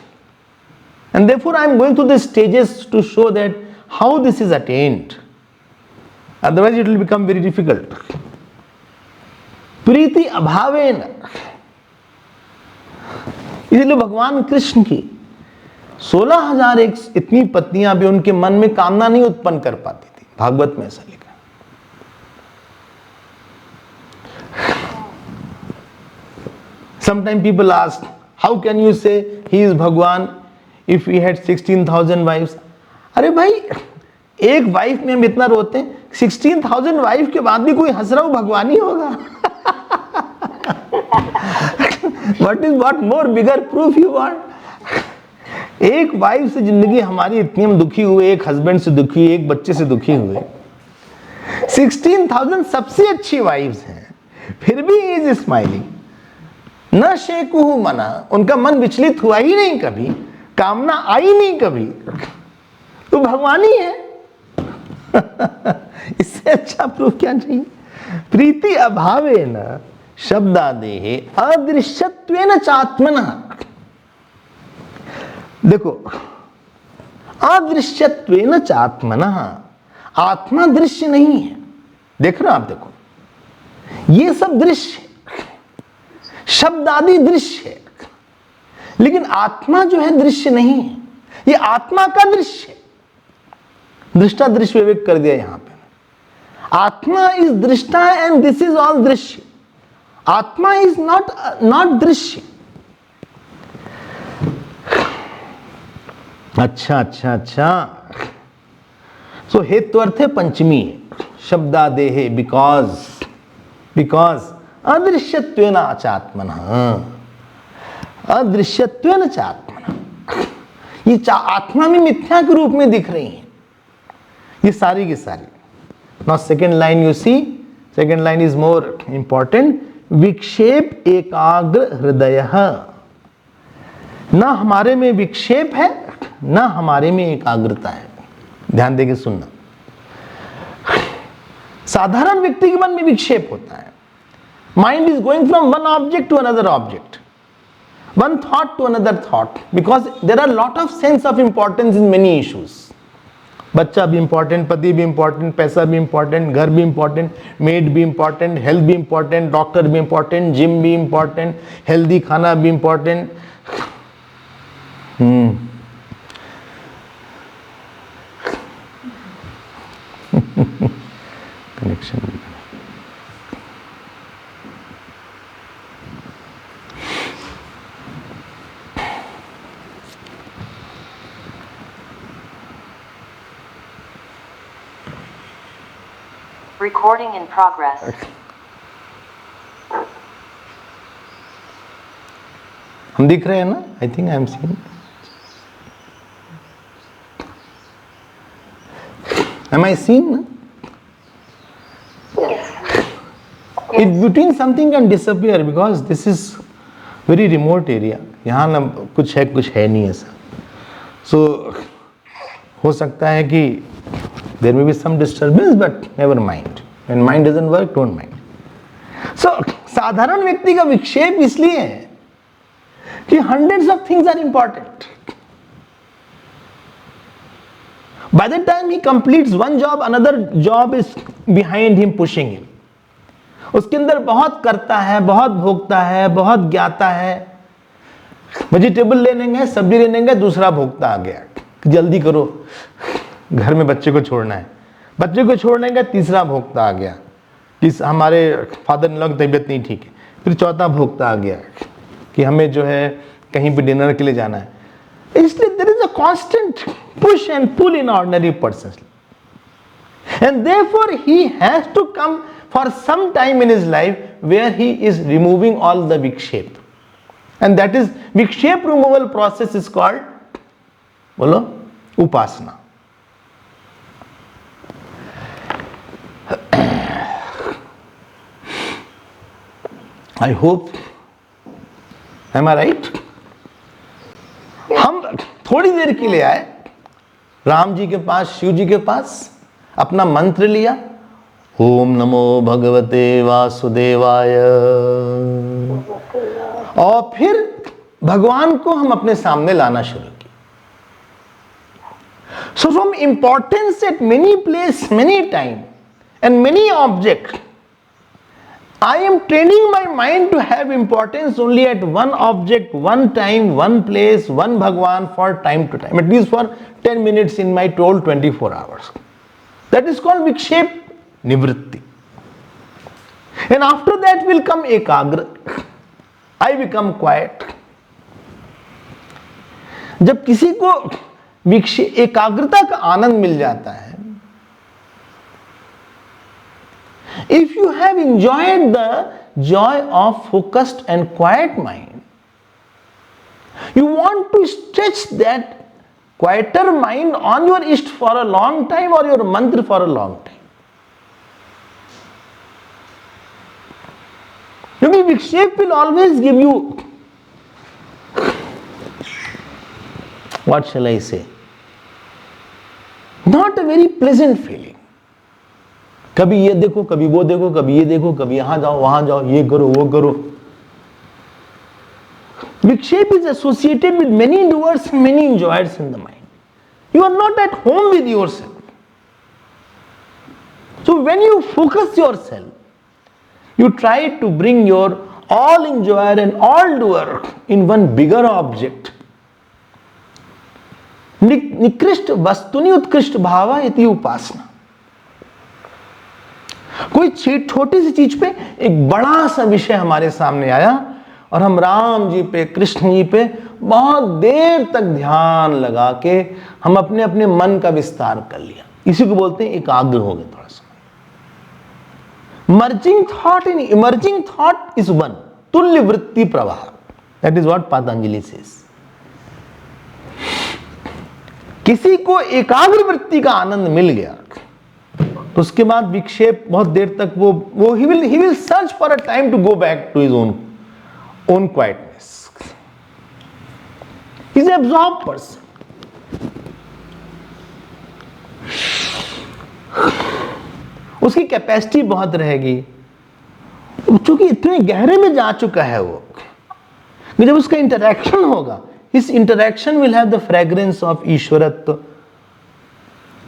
and therefore I am going through the stages to show that how this is attained. Otherwise it will become very difficult. प्रीति अभावेन, इसलिए भगवान कृष्ण की 16,000 इतनी पत्नियां भी उनके मन में कामना नहीं उत्पन्न कर पाती थी. भागवत में ऐसा लिखा. Sometimes people ask, how can you say he is Bhagwan if he had 16,000 wives? अरे भाई, एक वाइफ में हम इतना रोते हैं, 16,000 वाइफ के बाद भी कोई हंस रहा हो भगवान ही होगा. what more bigger proof you want? एक वाइफ से जिंदगी हमारी इतनी हम दुखी हुए, एक हस्बैंड से दुखी, एक बच्चे से दुखी हुए. 16,000 सबसे अच्छी वाइफ्स हैं, फिर भी ही इज स्माइलिंग. न शेकुहु मना, उनका मन विचलित हुआ ही नहीं कभी, कामना आई नहीं कभी. तो भगवान ही है. इससे अच्छा प्रूफ क्या चाहिए? प्रीति अभावेन शब्दादेहे अदृश्यत्वेन चात्मनः. देखो, अदृश्यत्वेन चात्मनः, आत्मा दृश्य नहीं है. देख रहे हो आप? देखो, ये सब दृश्य, शब्द आदि दृश्य है, लेकिन आत्मा जो है दृश्य नहीं है, ये आत्मा का दृश्य है। दृष्टा दृश्य विवेक कर दिया यहां पे। आत्मा इज दृष्टा एंड दिस इज ऑल दृश्य। आत्मा इज नॉट दृश्य। अच्छा। सो हेतु अर्थ है पंचमी, शब्दादेहे, बिकॉज अदृश्यत्वेन चात्मनः, अदृश्यत्वेन चात्मनः, ये आत्मा में मिथ्या के रूप में दिख रही हैं ये सारी की सारी। Now second line you see, second line is more important. विक्षेप एकाग्र हृदय, ना हमारे में विक्षेप है ना हमारे में एकाग्रता है। ध्यान देके सुनना। साधारण व्यक्ति के मन में विक्षेप होता है। Mind is going from one object to another object, one thought to another thought, because there are lot of sense of importance in many issues. बच्चा भी इंपॉर्टेंट, पति भी इंपॉर्टेंट, पैसा भी इंपॉर्टेंट, घर भी इंपॉर्टेंट, मेड भी इंपॉर्टेंट, हेल्थ भी इंपॉर्टेंट, डॉक्टर भी इंपॉर्टेंट, जिम भी इंपॉर्टेंट, हेल्दी खाना भी important. Connection Recording in progress. हम दिख रहे हैं ना? I think I am seeing. Am I seen? It between something can disappear because this is very remote area. यहाँ ना कुछ है कुछ है नहीं ऐसा। So हो सकता है कि there may be some disturbance, but never mind. When mind doesn't work, don't mind. So साधारण व्यक्ति का विक्षेप इसलिए है कि hundreds of things are important. By the time he completes one job, another job is behind him, pushing him. उसके अंदर बहुत करता है, बहुत भोगता है, बहुत ज्ञाता है। वेजिटेबल लेने गए, सब्जी लेने गए, दूसरा भोगता आ गया, जल्दी करो, घर में बच्चे को छोड़ना है। बच्चे को छोड़ने का तीसरा भोगता आ गया कि हमारे फादर इन लॉ की तबीयत नहीं ठीक है। फिर चौथा भोगता आ गया कि हमें जो है कहीं पे डिनर के लिए जाना है। इसलिए there is a constant push and pull in ordinary person, and therefore he has to come for some time in his life where he is removing all the vikshep, and that is vikshep removal process is called, बोलो, upasana. I hope, am I right? हम थोड़ी देर के लिए आए राम जी के पास, शिव जी के पास, अपना मंत्र लिया, ओम नमो भगवते वासुदेवाय, और फिर भगवान को हम अपने सामने लाना शुरू किया। So from importance at many place, many time and many object, I am training my mind to have importance only at one object, one time, one place, one Bhagwan for time to time, at least for 10 minutes in my total 24 hours. That is called Vikshep Nivritti. And after that will come Ekagra. I become quiet. जब किसी को एकाग्रता का आनंद मिल जाता है, if you have enjoyed the joy of focused and quiet mind, you want to stretch that quieter mind on your Ishta for a long time or your mantra for a long time. Because Vikshep will always give you, what shall I say, not a very pleasant feeling. कभी ये देखो, कभी वो देखो, कभी ये देखो, कभी यहां जाओ, वहां जाओ, ये करो, वो करो. Vikshep is associated with many doers and many enjoyers in the mind. You are not at home with yourself. So when you focus yourself, you try to bring your all enjoyer and all doer in one bigger object. निकृष्ट वस्तुनि उत्कृष्ट भावा इति उपासना। कोई छोटी सी चीज पे एक बड़ा सा विषय हमारे सामने आया और हम राम जी पे, कृष्ण जी पे बहुत देर तक ध्यान लगा के हम अपने अपने मन का विस्तार कर लिया। इसी को बोलते हैं एकाग्र हो गए थोड़ा सा। Merging thought in emerging thought is one, तुल्य वृत्ति प्रवाह, that is what Patanjali says. किसी को एकाग्र वृत्ति का आनंद मिल गया तो उसके बाद विक्षेप बहुत देर तक वो he will search for a time to go back to his own quietness. He's an absorbed person. उसकी कैपेसिटी बहुत रहेगी, चूंकि इतने गहरे में जा चुका है वो, जब उसका इंटरैक्शन होगा, इस interaction will have the fragrance of ईश्वरत्व,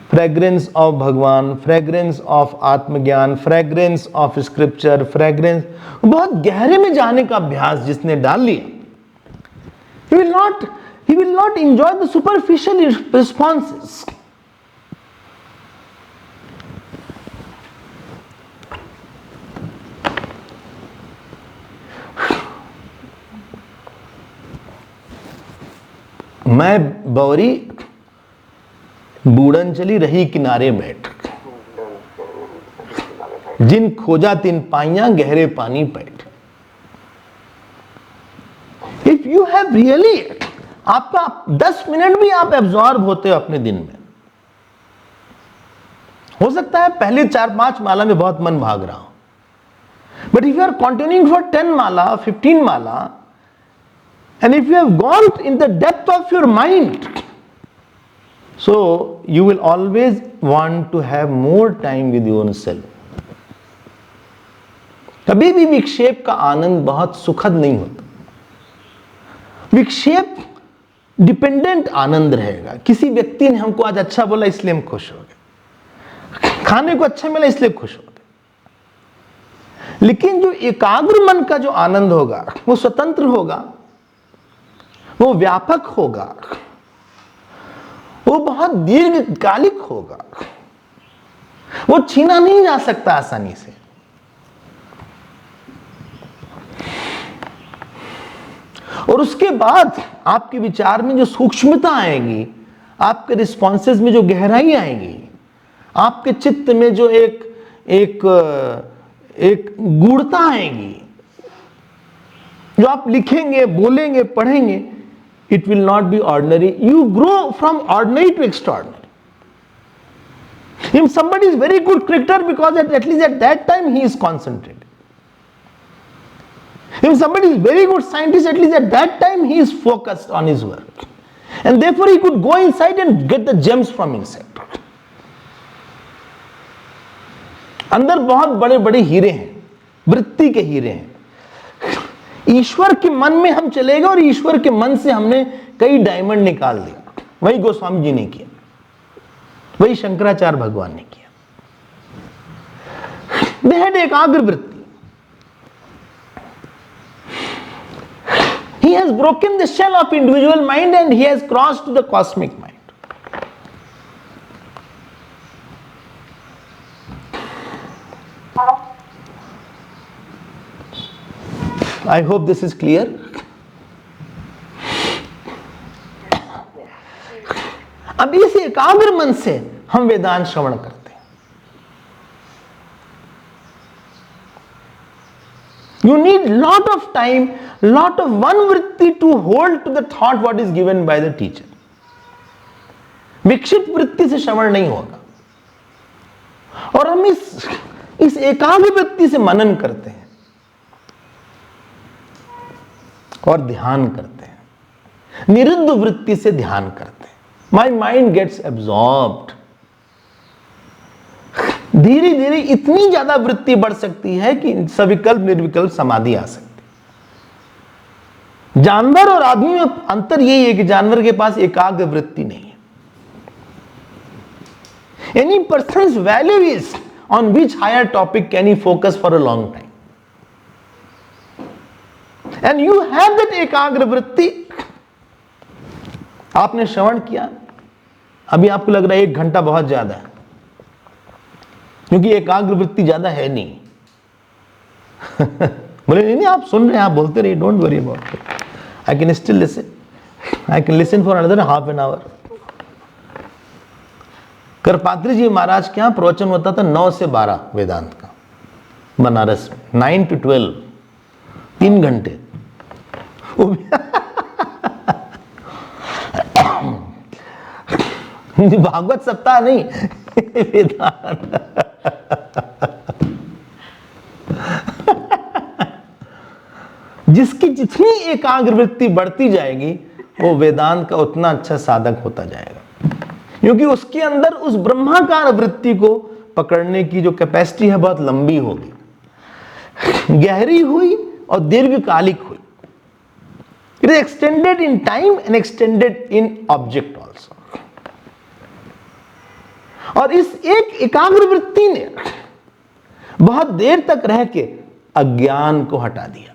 फ्रेग्रेंस ऑफ भगवान, फ्रेग्रेंस ऑफ आत्मज्ञान, फ्रेग्रेंस ऑफ स्क्रिप्चर, फ्रेग्रेंस, बहुत गहरे में जाने का अभ्यास जिसने डाल लिया, he will not enjoy the superficial responses. मैं बौरी बूढ़न चली रही किनारे बैठ, जिन खोजा तिन पाइयां गहरे पानी बैठ। इफ यू हैव रियली, आपका 10 मिनट भी आप एब्जॉर्ब होते हो अपने दिन में, हो सकता है पहले 4-5 माला में बहुत मन भाग रहा हो, but if you are continuing for 10 mala, 15 mala, and if you have gone in the depth of your mind, so you will always want to have more time with yourself. कभी भी विक्षेप का आनंद बहुत सुखद नहीं होता। विक्षेप डिपेंडेंट आनंद रहेगा। किसी व्यक्ति ने हमको आज अच्छा बोला इसलिए हम खुश हो गए, खाने को अच्छा मिला इसलिए खुश हो गए, लेकिन जो एकाग्र मन का जो आनंद होगा वो स्वतंत्र होगा, वो व्यापक होगा, वो बहुत दीर्घकालिक होगा, वो छीना नहीं जा सकता आसानी से। और उसके बाद आपके विचार में जो सूक्ष्मता आएगी, आपके रिस्पॉन्सेज में जो गहराई आएगी, आपके चित्त में जो एक गूढ़ता आएगी, जो आप लिखेंगे, बोलेंगे, पढ़ेंगे, it will not be ordinary. You grow from ordinary to extraordinary. If somebody is very good cricketer, because at least at that time he is concentrated. If somebody is very good scientist, at least at that time he is focused on his work, and therefore he could go inside and get the gems from inside. अंदर बहुत बड़े बड़े हीरे हैं, वृत्ति के हीरे हैं। ईश्वर के मन में हम चले गए और ईश्वर के मन से हमने कई डायमंड निकाल दिया। वही गोस्वामी जी ने किया, वही शंकराचार्य भगवान ने किया। They had एकाग्र वृत्ति। He has broken the shell of individual mind and he has crossed to the cosmic mind. I hope this is clear. अब इस एकाग्र मन से हम वेदांत श्रवण करते हैं। You need lot of time, lot of one vritti to hold to the thought what is given by the teacher. विक्षिप्त वृत्ति से श्रवण नहीं होगा, और हम इस एकाग्र वृत्ति से मनन करते हैं और ध्यान करते हैं, निरुद्ध वृत्ति से ध्यान करते हैं। My mind gets absorbed. धीरे धीरे इतनी ज्यादा वृत्ति बढ़ सकती है कि सविकल्प निर्विकल्प समाधि आ सकती। जानवर और आदमी में अंतर यही है कि जानवर के पास एकाग्र वृत्ति नहीं है। Any person's value is on which higher topic can he focus for a long time. And you have that ekagra vritti. आपने श्रवण किया, अभी आपको लग रहा है 1 घंटा बहुत ज्यादा है, क्योंकि एकाग्र वृत्ति ज्यादा है नहीं। बोले नहीं आप सुन रहे हैं, आप बोलते रहिए, don't worry about it, I can still listen, I can listen for another half an hour. Karpatri ji Maharaj के यहां प्रवचन होता था 9 से 12 वेदांत का, बनारस में 9 to 12, 3 घंटे। भागवत सप्ताह नहीं, वेदांत। जिसकी जितनी एकाग्र वृत्ति बढ़ती जाएगी वो वेदांत का उतना अच्छा साधक होता जाएगा, क्योंकि उसके अंदर उस ब्रह्माकार वृत्ति को पकड़ने की जो कैपेसिटी है बहुत लंबी होगी, गहरी हुई और दीर्घकालिक हुई। It is extended in time and extended in object also. और इस एक एकाग्र वृत्ति ने बहुत देर तक रह के अज्ञान को हटा दिया।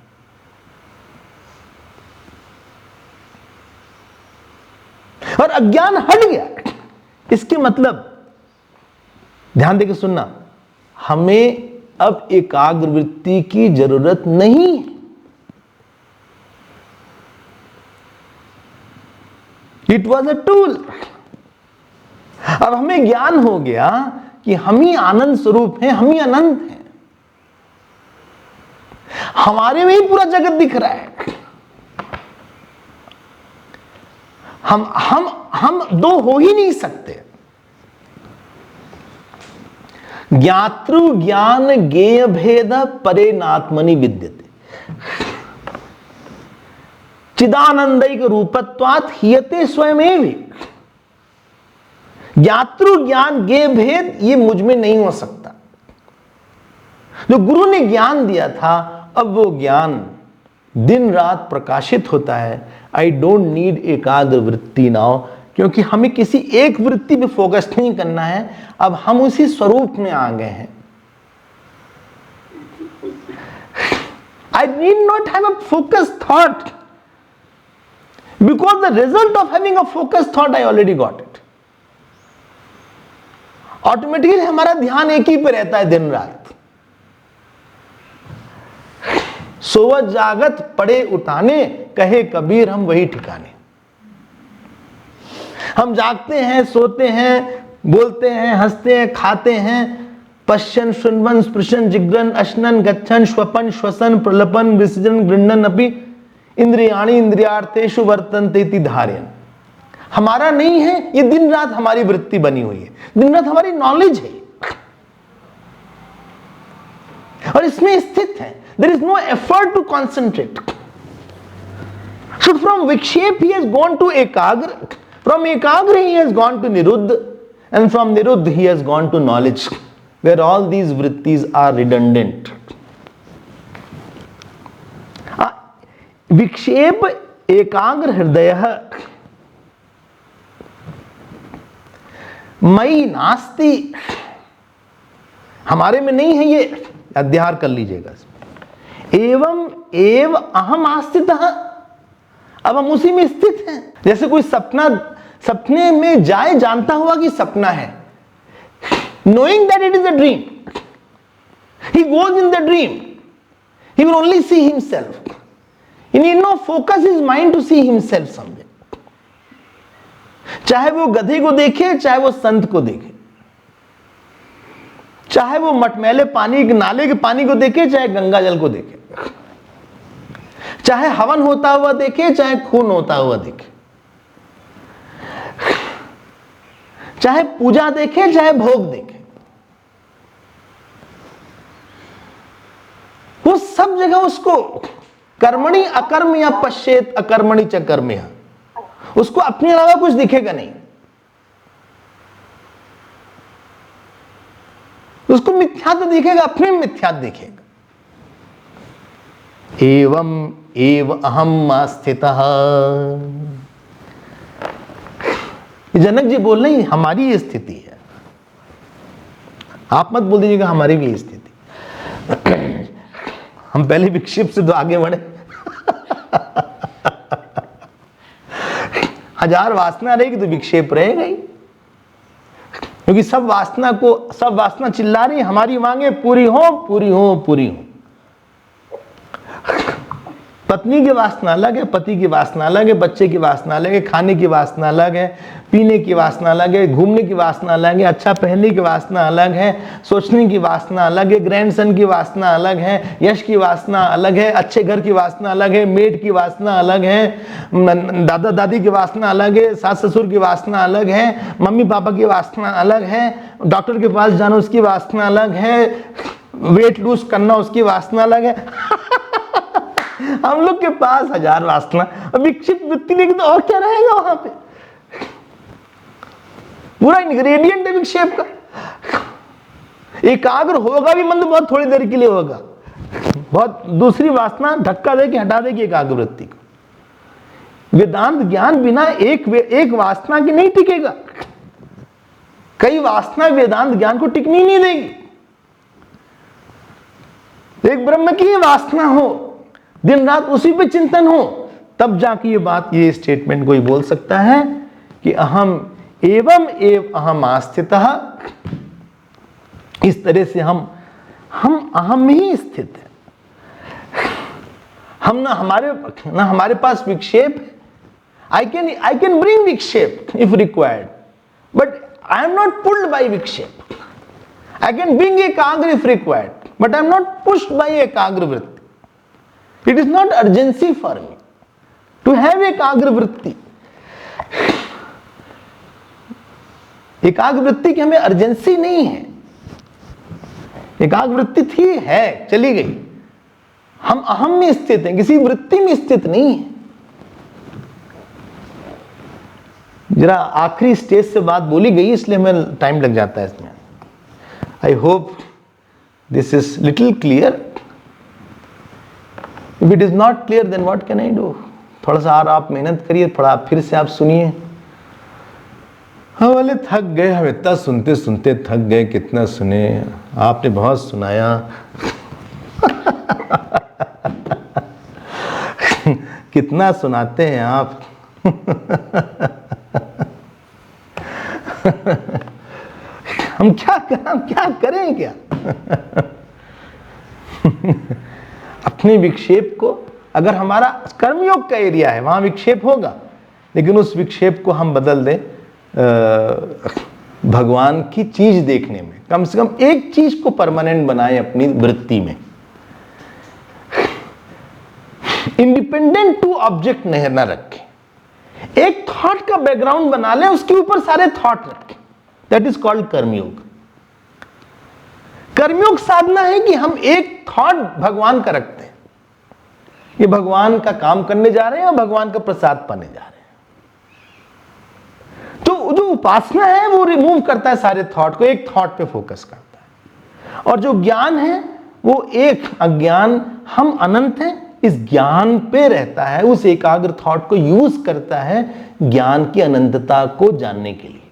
और अज्ञान हट गया, इसके मतलब ध्यान देकर सुनना, हमें अब एकाग्र वृत्ति की जरूरत नहीं है। It was a tool. अब हमें ज्ञान हो गया कि हम ही आनंद स्वरूप हैं, हम ही अनंत हैं, हमारे में ही पूरा जगत दिख रहा है। हम दो हो ही नहीं सकते। ज्ञातृ ज्ञान ज्ञेय भेद परे नात्मनि विद्यते, चिदानंदैक रूपत्वात् हीयते स्वयमेव। ज्ञातृ ज्ञान ज्ञेय भेद ये मुझ में नहीं हो सकता। जो गुरु ने ज्ञान दिया था, अब वो ज्ञान दिन रात प्रकाशित होता है। आई डोंट नीड एकाग्र वृत्ति नाउ, क्योंकि हमें किसी एक वृत्ति पे फोकस नहीं करना है, अब हम उसी स्वरूप में आ गए हैं। I need not have a focus thought, because the result of having a focus thought I already got it. Automatically हमारा ध्यान एक ही पे रहता है दिन रात। सोवत जागत पड़े उठाने, कहे कबीर हम वही ठिकाने। हम जागते हैं, सोते हैं, बोलते हैं, हंसते हैं, खाते हैं, पश्यन शृण्वन स्पृशन जिग्रन अश्नन गच्छन श्वपन श्वसन प्रलपन विसर्जन गृह्णन अपि इंद्रियाणि इंद्रियार्थेषु वर्तन्ते इति धारयन्। हमारा नहीं है, ये दिन रात हमारी वृत्ति बनी हुई है, दिन रात हमारी नॉलेज है और इसमें स्थित है। There is no effort to concentrate. So from Vikshepa he has gone to Ekagra, from Ekagra he has gone to Niruddha, and from Niruddha he has gone to knowledge, where all these vrittis are redundant. Vikshepa Ekagra Hridayah मई नास्ति, हमारे में नहीं है, ये अध्यार कर लीजिएगा। एवं एव अहम आस्थितः, अब हम उसी में स्थित हैं। जैसे कोई सपने में जाए जानता हुआ कि सपना है, knowing that it is a dream, he goes in the dream, he will only see himself, he need not focus his mind to see himself somewhere। चाहे वो गधे को देखे, चाहे वो संत को देखे, चाहे वो मटमैले पानी के नाले के पानी को देखे, चाहे गंगा जल को देखे, चाहे हवन होता हुआ देखे, चाहे खून होता हुआ देखे, चाहे पूजा देखे, चाहे भोग देखे, वो सब जगह उसको कर्मणि अकर्म या पश्चेत अकर्मणि च कर्मया, उसको अपने अलावा कुछ दिखेगा नहीं। उसको मिथ्यात्व दिखेगा, अपने मिथ्यात्व दिखेगा। एवं एव अहम स्थितः, जनक जी बोल रहे हैं हमारी ये स्थिति है, आप मत बोल दीजिएगा हमारी भी स्थिति। हम पहले विक्षेप से तो आगे बढ़े। 1000 वासना रहेगी तो विक्षेप रहेगा ही, क्योंकि सब वासना चिल्ला रही हमारी मांगे पूरी हो पूरी हो पूरी हो। पत्नी की वासना अलग है, पति की वासना अलग है, बच्चे की वासना अलग है, खाने की वासना अलग है, पीने की वासना अलग है, घूमने की वासना अलग है, अच्छा पहनने की वासना अलग है, सोचने की वासना अलग है, ग्रैंडसन की वासना अलग है, यश की वासना अलग है, अच्छे घर की वासना अलग है, मेड की वासना अलग है, दादा दादी की वासना अलग है, सास ससुर की वासना अलग है, मम्मी पापा की वासना अलग है, डॉक्टर के पास जाना उसकी वासना अलग है, वेट लूज करना उसकी वासना अलग है। हम लोग के पास 1000 वासना, विक्षिप्त वृत्ति देगी तो और क्या रहेगा वहां पे? पूरा इंग्रेडिएंट है विक्षेप का। एकाग्र होगा भी मन तो बहुत थोड़ी देर के लिए होगा, बहुत दूसरी वासना धक्का दे के हटा देगी एकाग्र वृत्ति को। वेदांत ज्ञान बिना एक वासना की नहीं टिकेगा। कई वासना वेदांत ज्ञान को टिकनी नहीं देगी। एक ब्रह्म की वासना हो, दिन रात उसी पे चिंतन हो, तब जाके ये स्टेटमेंट कोई बोल सकता है कि अहम एवं एव अहम आस्थितः। इस तरह से हम अहम ही स्थित है। हम ना हमारे पास विक्षेप है। I can bring vikshep if required, but I am not pulled by vikshep. I can bring ekagra if required, but I am not pushed by ekagra vritti. It is not urgency for me to have एकाग्र वृत्ति। एकाग्र वृत्ति की हमें अर्जेंसी नहीं है। एकाग्र वृत्ति थी, है, चली गई। हम अहम में स्थित हैं, किसी वृत्ति में स्थित नहीं है। जरा आखिरी स्टेज से बात बोली गई, इसलिए हमें टाइम लग जाता है इसमें। आई hope this is little clear. If it is not clear, then what can I do? थोड़ा सा और आप मेहनत करिए, थोड़ा फिर से आप सुनिए। हम वाले थक गए, हम इतना सुनते सुनते थक गए, कितना सुने, आपने बहुत सुनाया। कितना सुनाते हैं आप। हम क्या करें क्या? अपने विक्षेप को, अगर हमारा कर्मयोग का एरिया है वहां विक्षेप होगा, लेकिन उस विक्षेप को हम बदल दें भगवान की चीज देखने में। कम से कम एक चीज को परमानेंट बनाएं अपनी वृत्ति में। इंडिपेंडेंट टू ऑब्जेक्ट नहीं न रखें। एक थॉट का बैकग्राउंड बना लें, उसके ऊपर सारे थॉट रखें। दैट इज कॉल्ड कर्मयोग। कर्मयोग साधना है कि हम एक थॉट भगवान का रखते हैं, ये भगवान का काम करने जा रहे हैं और भगवान का प्रसाद पाने जा रहे हैं। तो जो उपासना है वो रिमूव करता है सारे थॉट को, एक थॉट पे फोकस करता है। और जो ज्ञान है वो एक अज्ञान, हम अनंत हैं, इस ज्ञान पे रहता है, उस एकाग्र थॉट को यूज करता है ज्ञान की अनंतता को जानने के लिए।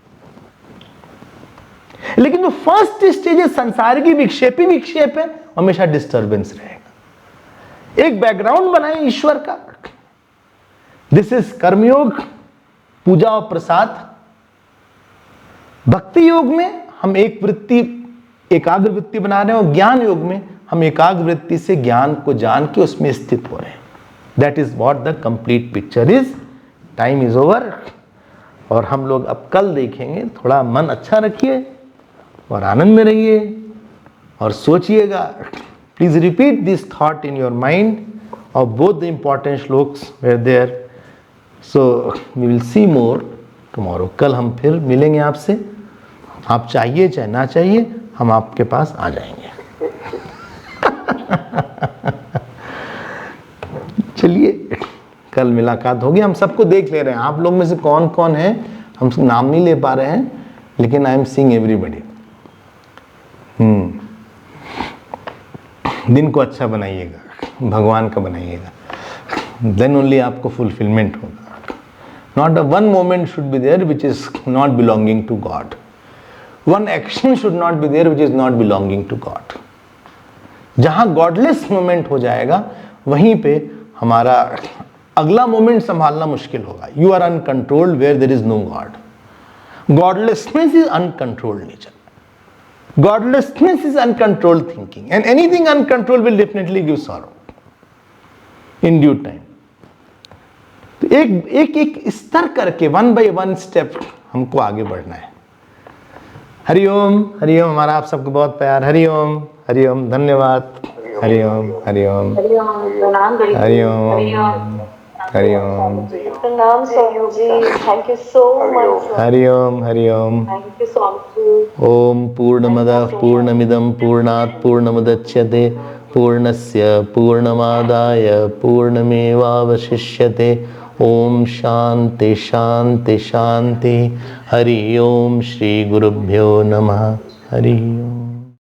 लेकिन जो फर्स्ट स्टेज है संसार की विक्षेप ही विक्षेप है, हमेशा डिस्टर्बेंस रहेगा। एक बैकग्राउंड बनाए ईश्वर का। दिस इज कर्मयोग, पूजा और प्रसाद। भक्ति योग में हम एक वृत्ति, एकाग्र वृत्ति बना रहे हैं, और ज्ञान योग में हम एकाग्र वृत्ति से ज्ञान को जान के उसमें स्थित हो रहे हैं। That is what the complete picture is. Time is over, और हम लोग अब कल देखेंगे। थोड़ा मन अच्छा रखिए और आनंद में रहिए और सोचिएगा। Please repeat this thought in your mind, और both the important shlokas were there. So we will see more tomorrow. कल हम फिर मिलेंगे आपसे। आप चाहिए चाहे ना चाहिए, हम आपके पास आ जाएंगे। चलिए, कल मुलाकात होगी। हम सबको देख ले रहे हैं। आप लोग में से कौन कौन है हम नाम नहीं ले पा रहे हैं, लेकिन आई एम सीइंग एवरीबॉडी। दिन को अच्छा बनाइएगा, भगवान का बनाइएगा, देन ओनली आपको फुलफिलमेंट होगा। Not a one moment should be there which is not belonging to God. One action should not be there which is not belonging to God. जहां गॉडलेस मोमेंट हो जाएगा, वहीं पे हमारा अगला मोमेंट संभालना मुश्किल होगा। You are uncontrolled where there is no God. Godlessness is uncontrolled nature. Godlessness is uncontrolled thinking, and anything uncontrolled will definitely give sorrow in due time. तो एक स्तर करके वन बाय वन स्टेप हमको आगे बढ़ना है। हरिओम हरिओम, हमारा आप सबको बहुत प्यार। हरिओम हरिओम, धन्यवाद। हरिओम हरिओम हरिओम हरिओम, प्रणाम Swami ji, thank you so much. हरिओम हरिओम। Thank you Swami ji. ओम पूर्णमदः पूर्णमिदं पूर्णात् पूर्णमुदच्यते पूर्णस्य पूर्णमादाय पूर्णमेवावशिष्यते। ओम शांति शांति शांति। हरि ओम। श्री गुरुभ्यो नमः। हरि ओम।